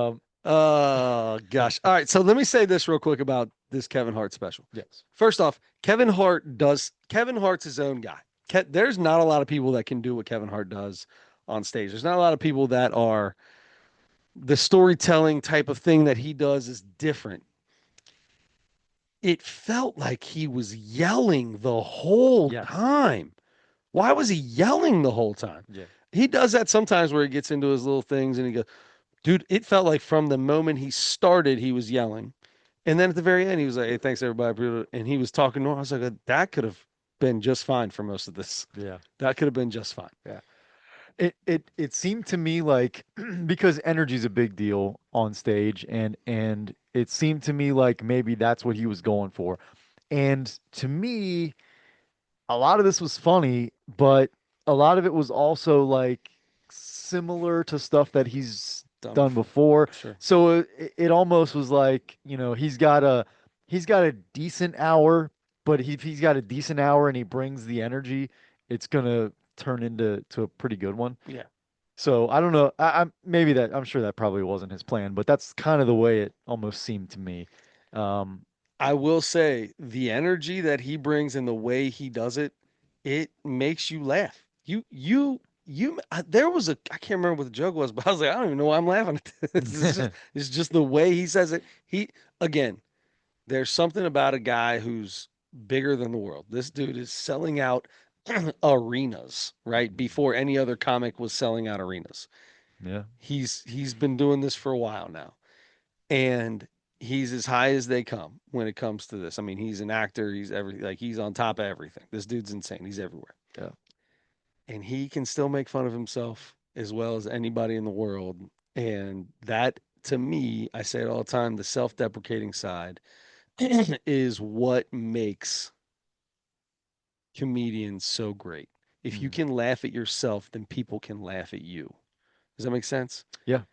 Um, Oh gosh. All right. So let me say this real quick about this Kevin Hart special. yes. First off, Kevin Hart's his own guy. There's not a lot of people that can do what Kevin Hart does on stage. There's not a lot of people that are the storytelling type of thing that he does is different. It felt like he was yelling the whole Yes. time. Why was he yelling the whole time? Yeah. He does that sometimes where he gets into his little things and he goes, dude, it felt like from the moment he started, he was yelling. And then at the very end, he was like, hey, thanks everybody. And he was talking normal. I was like, that could have been just fine for most of this. Yeah. That could have been just fine. Yeah. It seemed to me like because energy is a big deal on stage and it seemed to me like maybe that's what he was going for. And to me, a lot of this was funny, but a lot of it was also like similar to stuff that he's Done done before. before. Sure. So it almost was like, he's got a decent hour, but if he's got a decent hour and he brings the energy, it's gonna turn into a pretty good one. Yeah. So I don't know. I'm maybe that I'm sure that probably wasn't his plan, but that's kind of the way it almost seemed to me. Um, I will say the energy that he brings and the way he does it, it makes you laugh. There was I can't remember what the joke was, but I was like, I don't even know why I'm laughing at this. It's just the way he says it. Again, there's something about a guy who's bigger than the world. This dude is selling out arenas, right? Before any other comic was selling out arenas. yeah. He's been doing this for a while now. And he's as high as they come when it comes to this. I mean, he's an actor, he's everything like he's on top of everything. This dude's insane. He's everywhere. Yeah. And he can still make fun of himself as well as anybody in the world. And that to me, I say it all the time, the self-deprecating side is what makes comedians so great. If you Mm. can laugh at yourself, then people can laugh at you. Does that make sense? Yeah.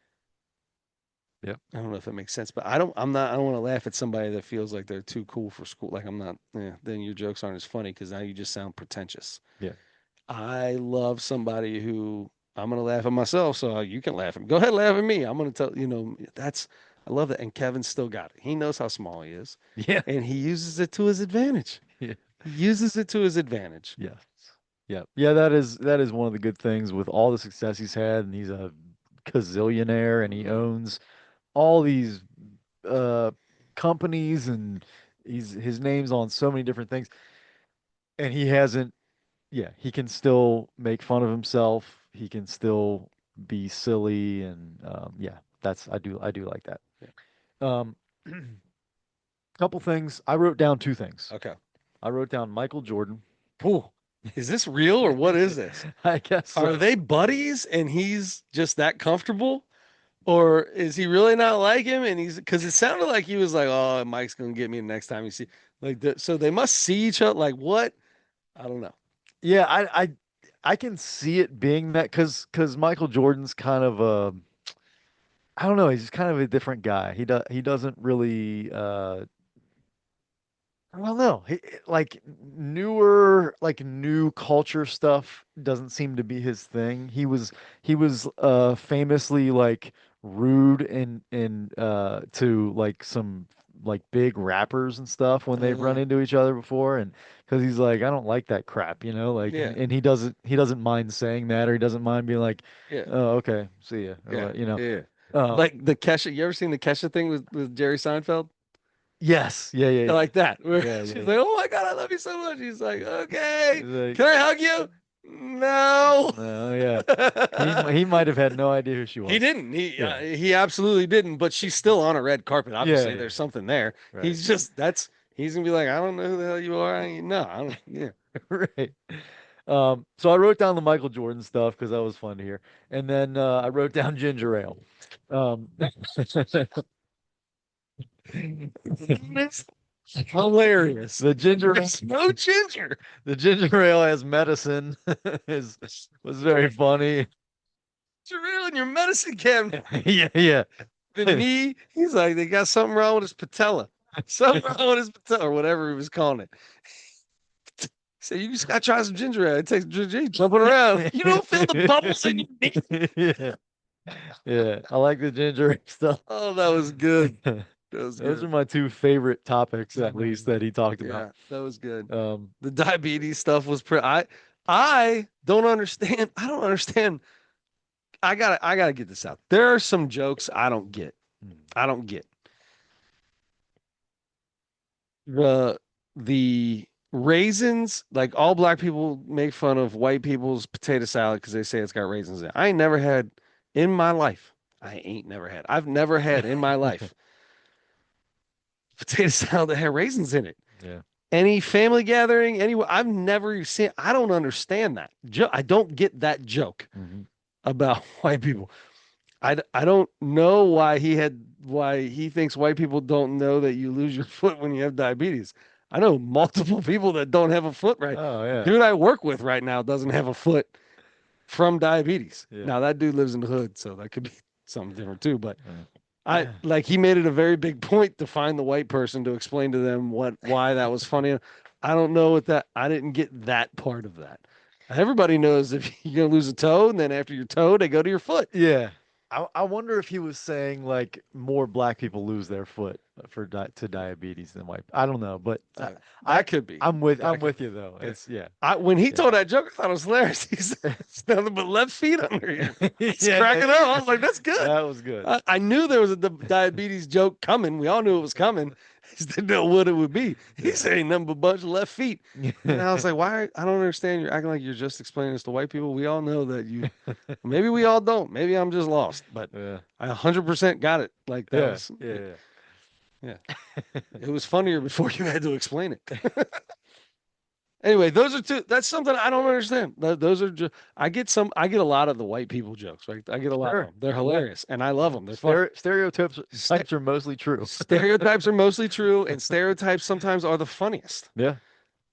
Yep. I don't know if that makes sense, but I don't want to laugh at somebody that feels like they're too cool for school. Like I'm not, yeah, then your jokes aren't as funny because now you just sound pretentious. Yeah. I love somebody who I'm gonna laugh at myself, so you can laugh at me. Go ahead, laugh at me. I'm gonna tell that's I love that. And Kevin's still got it. He knows how small he is, Yeah. and he uses it to his advantage. Yeah. He uses it to his advantage. Yes. Yeah. Yeah, that is one of the good things with all the success he's had, and he's a gazillionaire and he Mhm. owns all these uh companies and his name's on so many different things. And he hasn't, yeah, he can still make fun of himself. He can still be silly and yeah, I do like that. Yeah. Um couple things. I wrote down two things. Okay. I wrote down Michael Jordan. Cool. Is this real or what is this? I guess Are so. they buddies and he's just that comfortable? Or is he really not like him? And he's because it sounded like he was like, "Oh, Mike's gonna get me the next time you see." So they must see each other. Like what? I don't know. Yeah, I can see it being that because Michael Jordan's kind of a, I don't know, he's kind of a different guy. He doesn't really I don't know. Like newer, like new culture stuff doesn't seem to be his thing. He was famously like rude and to like some like big rappers and stuff when they've run Uh, into each other before, and because he's like, I don't like that crap, like, and, yeah, and he doesn't mind saying that, or he doesn't mind being like, yeah, oh, okay, see ya, or yeah, what, yeah. um Like the Kesha. You ever seen the Kesha thing with Jerry Seinfeld? yes, yeah, yeah, Like that, where yeah, yeah, she's yeah. like, "Oh my God, I love you so much." He's like, "Okay, He's like, can I hug you?" No. no, yeah. He might have had no idea who she He was. didn't. He Yeah. he absolutely didn't. But she's still on a red carpet. Yeah, Obviously, yeah. there's something there. Right. He's just that's he's gonna be like, I don't know who the hell you are. No, I don't. Yeah. Right. So I wrote down the Michael Jordan stuff because that was fun to hear. And then I wrote down ginger ale. Um, It's hilarious. the ginger There's no ginger. the ginger ale as medicine is was very funny. Ginger in your medicine cabinet. Yeah, yeah. The knee. He's like, they got something wrong with his patella. Something wrong with his patella, or whatever he was calling it. So you just gotta try some ginger ale. It takes ginger ale jumping around. You don't feel the bubbles in your knee. Yeah. Yeah. I like the ginger ale stuff. Oh, that was good. That was Those are good. my two favorite topics, at least, that he talked about. Yeah, that was good. Um, The diabetes stuff was pretty. I don't understand. I don't understand. I gotta get this out. There are some jokes I don't get. I don't get the the raisins. Like all black people make fun of white people's potato salad because they say it's got raisins in it. I ain't never had in my life. I ain't never had. I've never had in my life potato salad that had raisins in it. yeah. Any family gathering, anywhere. I've never seen. I don't understand that. I don't get that joke Hmm. about white people. I don't know why he thinks white people don't know that you lose your foot when you have diabetes. I know multiple people that don't have a foot right. Oh, yeah. Dude I work with right now doesn't have a foot from diabetes. Yeah. Now that dude lives in the hood, so that could be something different too. But I Yeah. like he made it a very big point to find the white person to explain to them why that was funny. I don't know what that I didn't get that part of that. Everybody knows if you're gonna lose a toe, and then after your toe, they go to your foot. Yeah. I wonder if he was saying like more black people lose their foot to diabetes than white. I don't know, but I That could be. I'm with That I'm could with you though. be. It's yeah. I when he Yeah. told that joke, I thought it was hilarious. He said, "It's nothing but left feet under here." He's Yeah, cracking up. I was like, "That's good." that was good. I knew there was a diabetes joke coming. We all knew it was coming. Just didn't know what it would be. He's Yeah. saying nothing but a bunch of left feet. And I was like, why? I don't understand. You're acting like you're just explaining this to white people. We all know that you, maybe we all don't. Maybe I'm just lost, but Yeah. I 100% got it. Like that Yeah. was, Yeah. yeah, it was funnier before you had to explain it. Anyway, those are two. That's something I don't understand. Those are just. I get a lot of the white people jokes. Right. I get a lot of Sure. them. They're Yeah. hilarious, and I love them. They're funny. Stereotypes Ste- types are mostly true. Stereotypes are mostly true, and stereotypes sometimes are the funniest. Yeah.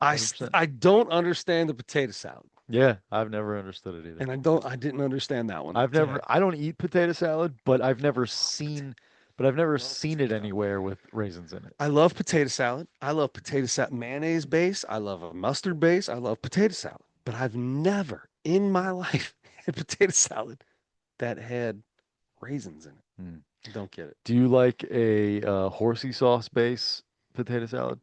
100%. I don't understand the potato salad, Yeah, I've never understood it either. and I didn't understand that one. I don't eat potato salad, but I've never seen but I've never Love seen potato it salad. anywhere with raisins in it. I love potato salad. I love potato salad mayonnaise base. I love a mustard base. I love potato salad. But I've never in my life had potato salad that had raisins in it. Hmm. Don't get it. Do you like a horsey sauce base potato salad?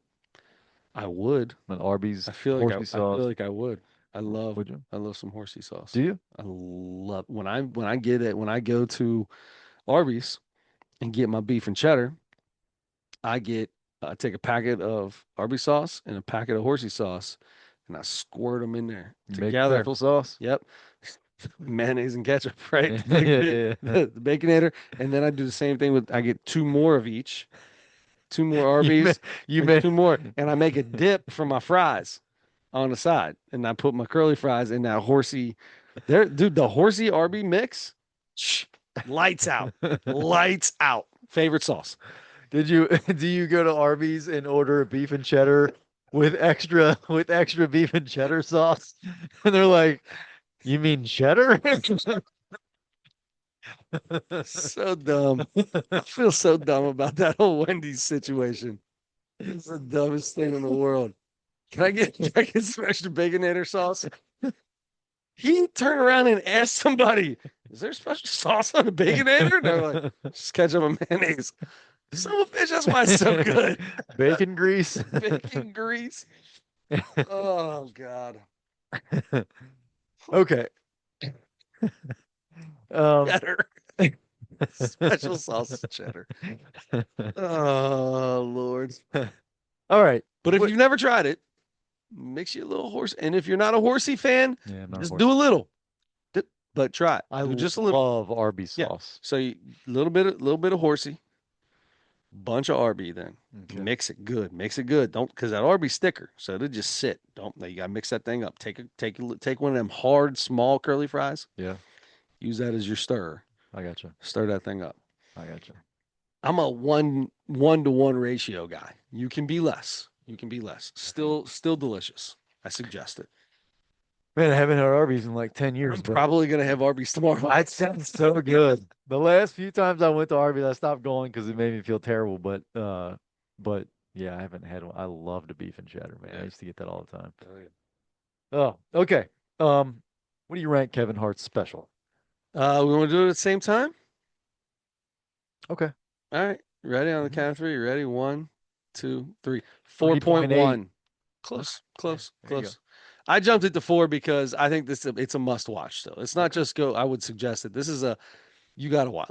I would. An Arby's I feel like I, horsey I feel sauce? like I would. I love Would you? I love some horsey sauce. Do you? I love when I get it when I go to Arby's and get my beef and cheddar, I get I take a packet of Arby's sauce and a packet of horsey sauce and I squirt them in there You make together. special sauce? Yep. Mayonnaise and ketchup, right? Yeah, yeah, yeah. The Baconator. And then I do the same thing with I get two more of each, two more You made Arby's you and made two more. And I make a dip for my fries on the side. And I put my curly fries in that horsey there, dude, the horsey Arby mix, shh, lights out. Lights out. Favorite sauce. Did you do you go to Arby's and order a beef and cheddar with extra beef and cheddar sauce? And they're like, "You mean cheddar?" So dumb. I feel so dumb about that whole Wendy's situation. It's the dumbest thing in the world. Can I get some extra baconator sauce? He turned around and asked somebody, is there special sauce on the baconator? And they're like, just ketchup and mayonnaise. Son of a bitch, that's why it's so good. Bacon grease. Bacon grease. Oh God. Okay. Um, Cheddar. Special sauce cheddar. Oh Lord. all right. But if What? you've never tried it, mix you a little horse. And if you're not a horsey fan, Yeah, I'm not a just horse. do a little. But try it. I Do just a little. love Arby's Yeah. sauce. So you little bit of horsey, bunch of RB then. Okay. Mix it good. Mix it good. Don't because that RB sticker. So it'll just sit. Don't you gotta mix that thing up. Take one of them hard, small curly fries. Yeah, Use that as your stir. I gotcha. Stir that thing up. I gotcha. I'm a one to one ratio guy. You can be less. You can be less. Still delicious. I suggest it. Man, I haven't had Arby's in like 10 years, I'm but probably gonna have Arby's tomorrow. that sounds so good. The last few times I went to Arby's, I stopped going because it made me feel terrible. But yeah, I haven't had one. I love the beef and cheddar, man. I Yeah. used to get that all the time. Oh, yeah. Oh, okay. What do you rank Kevin Hart's special? We want to do it at the same time. Okay. All right. Ready on the Mhm. count of three? You ready? One, two, three. 3.8. 4.1. Close, Yeah, close, there you go. close. I jumped it to four because I think it's a must watch still. It's not Okay. just go. I would suggest that this is a you got to watch.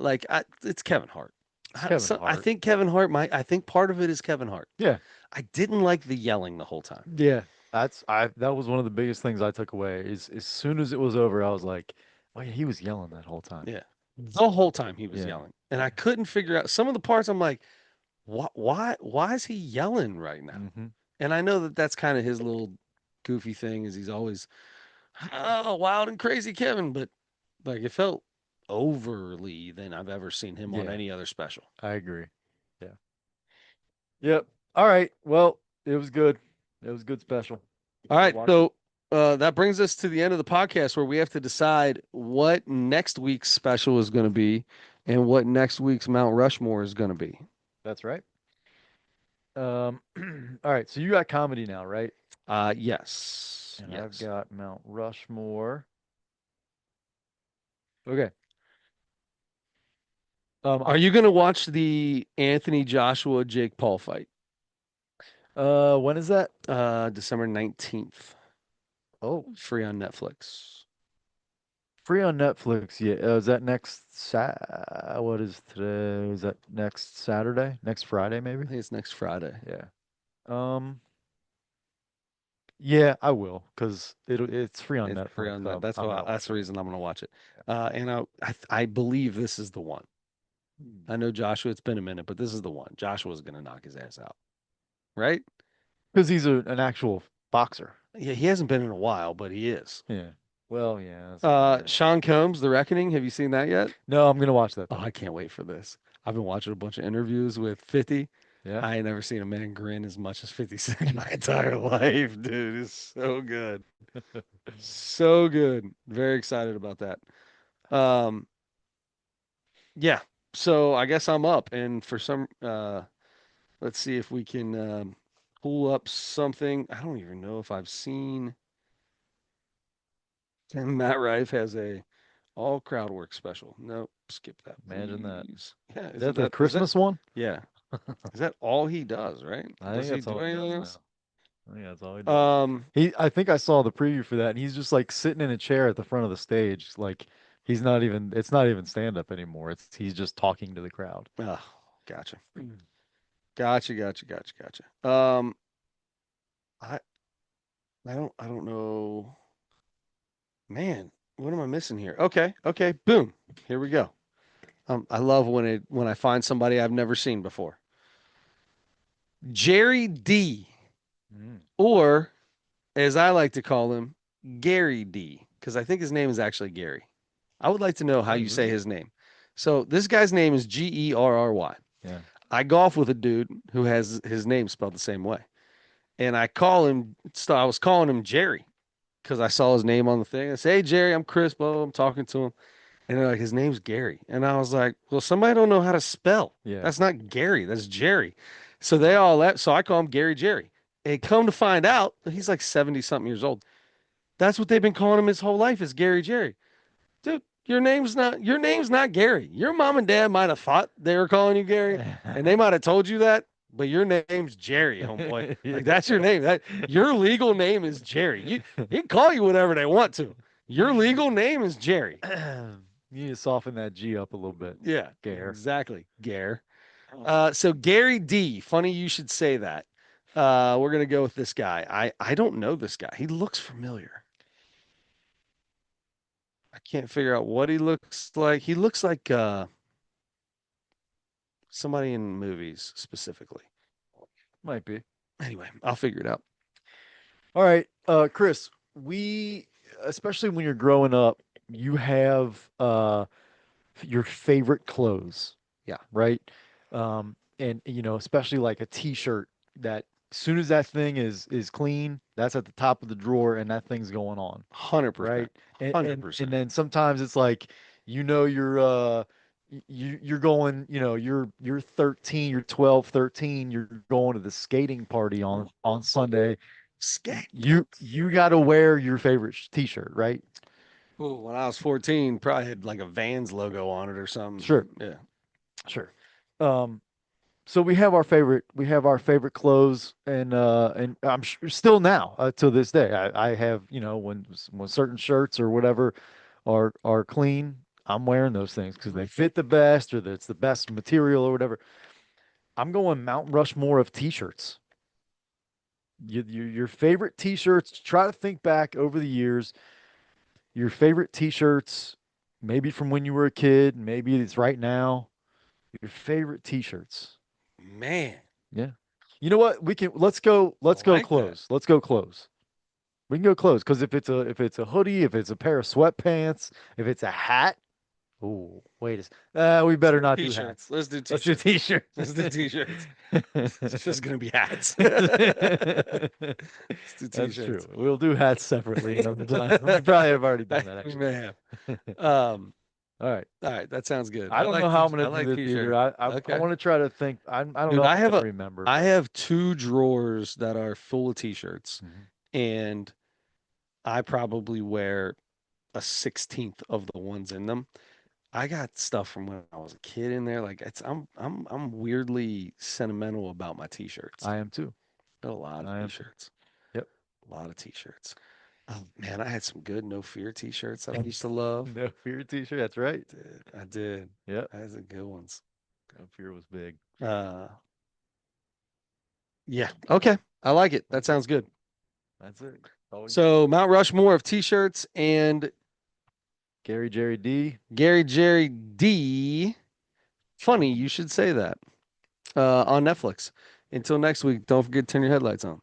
It's Kevin Hart. It's Kevin I Hart. think Kevin Hart might. I think part of it is Kevin Hart. Yeah. I didn't like the yelling the whole time. Yeah. That was one of the biggest things I took away is as soon as it was over, I was like, oh yeah, he was yelling that whole time. Yeah, the whole time he was Yeah. yelling, and I couldn't figure out some of the parts. I'm like, why is he yelling right now? Hmm. And I know that that's kind of his little goofy thing is he's always oh wild and crazy Kevin, but like it felt overly than I've ever seen him on Yeah, any other special. I agree. Yeah. Yep. All right. Well, it was good. It was good special. All I right, watched it. so that brings us to the end of the podcast where we have to decide what next week's special is going to be and what next week's Mount Rushmore is going to be. That's right. Um, all right. So you got comedy now, right? Yes, And I've yes. got Mount Rushmore. Okay. Are you going to watch the Anthony Joshua Jake Paul fight? When is that? December 19th, Oh, free on Netflix. free on Netflix. Yeah. Is that what is today? Is that next Saturday? Next Friday, maybe? I think it's next Friday. Yeah. Um, yeah, I will because it's free on It's free Netflix. on that. So I'm gonna That's watch the it. reason I'm going to watch it. And I believe this is the one. I know Joshua, it's been a minute, but this is the one. Joshua's going to knock his ass out, right? Because he's an actual boxer. Yeah, he hasn't been in a while, but he is. Yeah. Well, yeah. Sean Combs, The Reckoning. Have you seen that yet? No, I'm gonna watch that Oh, though. I can't wait for this. I've been watching a bunch of interviews with 50. Yeah. I ain't never seen a man grin as much as 50 Cent in my entire life, dude. It's so good. So good. Very excited about that. Um, yeah. So I guess I'm up, and for some, let's see if we can pull up something. I don't even know if I've seen. And Matt Rife has a all crowd work special. Nope, skip that, Imagine that. please. Yeah, Is that isn't the that Christmas one? yeah? Is that all he does, right? I Does think he that's do all he anything does else? now. I think that's all he does. Um, I think I saw the preview for that, and he's just like sitting in a chair at the front of the stage, like he's not even. It's not even stand up anymore. He's just talking to the crowd. oh, gotcha, gotcha. I I don't know, man. What am I missing here? Okay, boom. Here we go. I love when I find somebody I've never seen before. Jerry D, Mm. or as I like to call him, Gary D, because I think his name is actually Gary. I would like to know how Oh, you say really? his name. So this guy's name is Gerry. Yeah. I golf with a dude who has his name spelled the same way, and I call him. So I was calling him Jerry because I saw his name on the thing. I say, "Hey Jerry, I'm Chris." Blah, I'm talking to him, and they're like, "His name's Gary," and I was like, "Well, somebody don't know how to spell. Yeah. That's not Gary. That's Jerry." So they all left. So I call him Gary Jerry. And come to find out, he's like 70 something years old. That's what they've been calling him his whole life is Gary Jerry. Dude, your name's not Gary. Your mom and dad might have thought they were calling you Gary, and they might have told you that, but your name's Jerry, homeboy. Like that's your name. That your legal name is Jerry. You can call you whatever they want to. Your legal name is Jerry. You need to soften that G up a little bit, Yeah, Gare. exactly. Gare. So Gary D. Funny you should say that. We're gonna go with this guy. I don't know this guy. He looks familiar. I can't figure out what he looks like. He looks like somebody in movies specifically. Might be. Anyway, I'll figure it out. All right, Chris, we, especially when you're growing up, you have your favorite clothes, Yeah, right? And especially like a t-shirt that as soon as that thing is clean, that's at the top of the drawer and that thing's going on, 100%, right? And hundred and percent. then sometimes it's like you're you're going, you're 13, you're 12, 13, you're going to the skating party on Sunday. Skate. You got to wear your favorite t-shirt, right? Ooh, when I was 14, probably had like a Vans logo on it or something. Sure, Yeah, sure. Um, so we have our favorite clothes, and I'm sure still now, to this day I have, when certain shirts or whatever are clean, I'm wearing those things because they fit the best or it's the best material or whatever. I'm going Mount Rushmore of t-shirts. Your favorite t-shirts. Try to think back over the years, your favorite t-shirts, maybe from when you were a kid, maybe it's right now. Your favorite t-shirts. man, Yeah. You know what? I Let's go like that. close. Let's go close. We can go close because if it's a hoodie, if it's a pair of sweatpants, if it's a hat, oh, we better not do T-shirts. hats. Let's do Let's do t-shirts. t-shirts. Let's do t-shirts. It's just gonna be hats. Let's do That's true. t-shirts. We'll do hats separately another time. We probably have already done that We actually. may have. Um, All right. all right, that sounds good. I don't know how I'm I gonna do like this either. t-shirts. I Okay. want to try to think. I don't Dude, know if I'm gonna remember, I but have two drawers that are full of t-shirts, Mhm. and I probably wear a 16th of the ones in them. I got stuff from when I was a kid in there. Like I'm weirdly sentimental about my t-shirts. I am too. Got a lot of I am too. t-shirts. Yep. A lot of t-shirts. Oh man, I had some good No Fear t-shirts that I used to love. No fear t-shirt. That's right. I did. Yep. I had some good ones. No fear was big. Uh yeah. Okay. I like it. That Okay. sounds good. That's it. Oh, So Mount Rushmore of t-shirts and Gary Jerry D. Gary Jerry D. Funny, you should say that. On Netflix. Until next week, don't forget to turn your headlights on.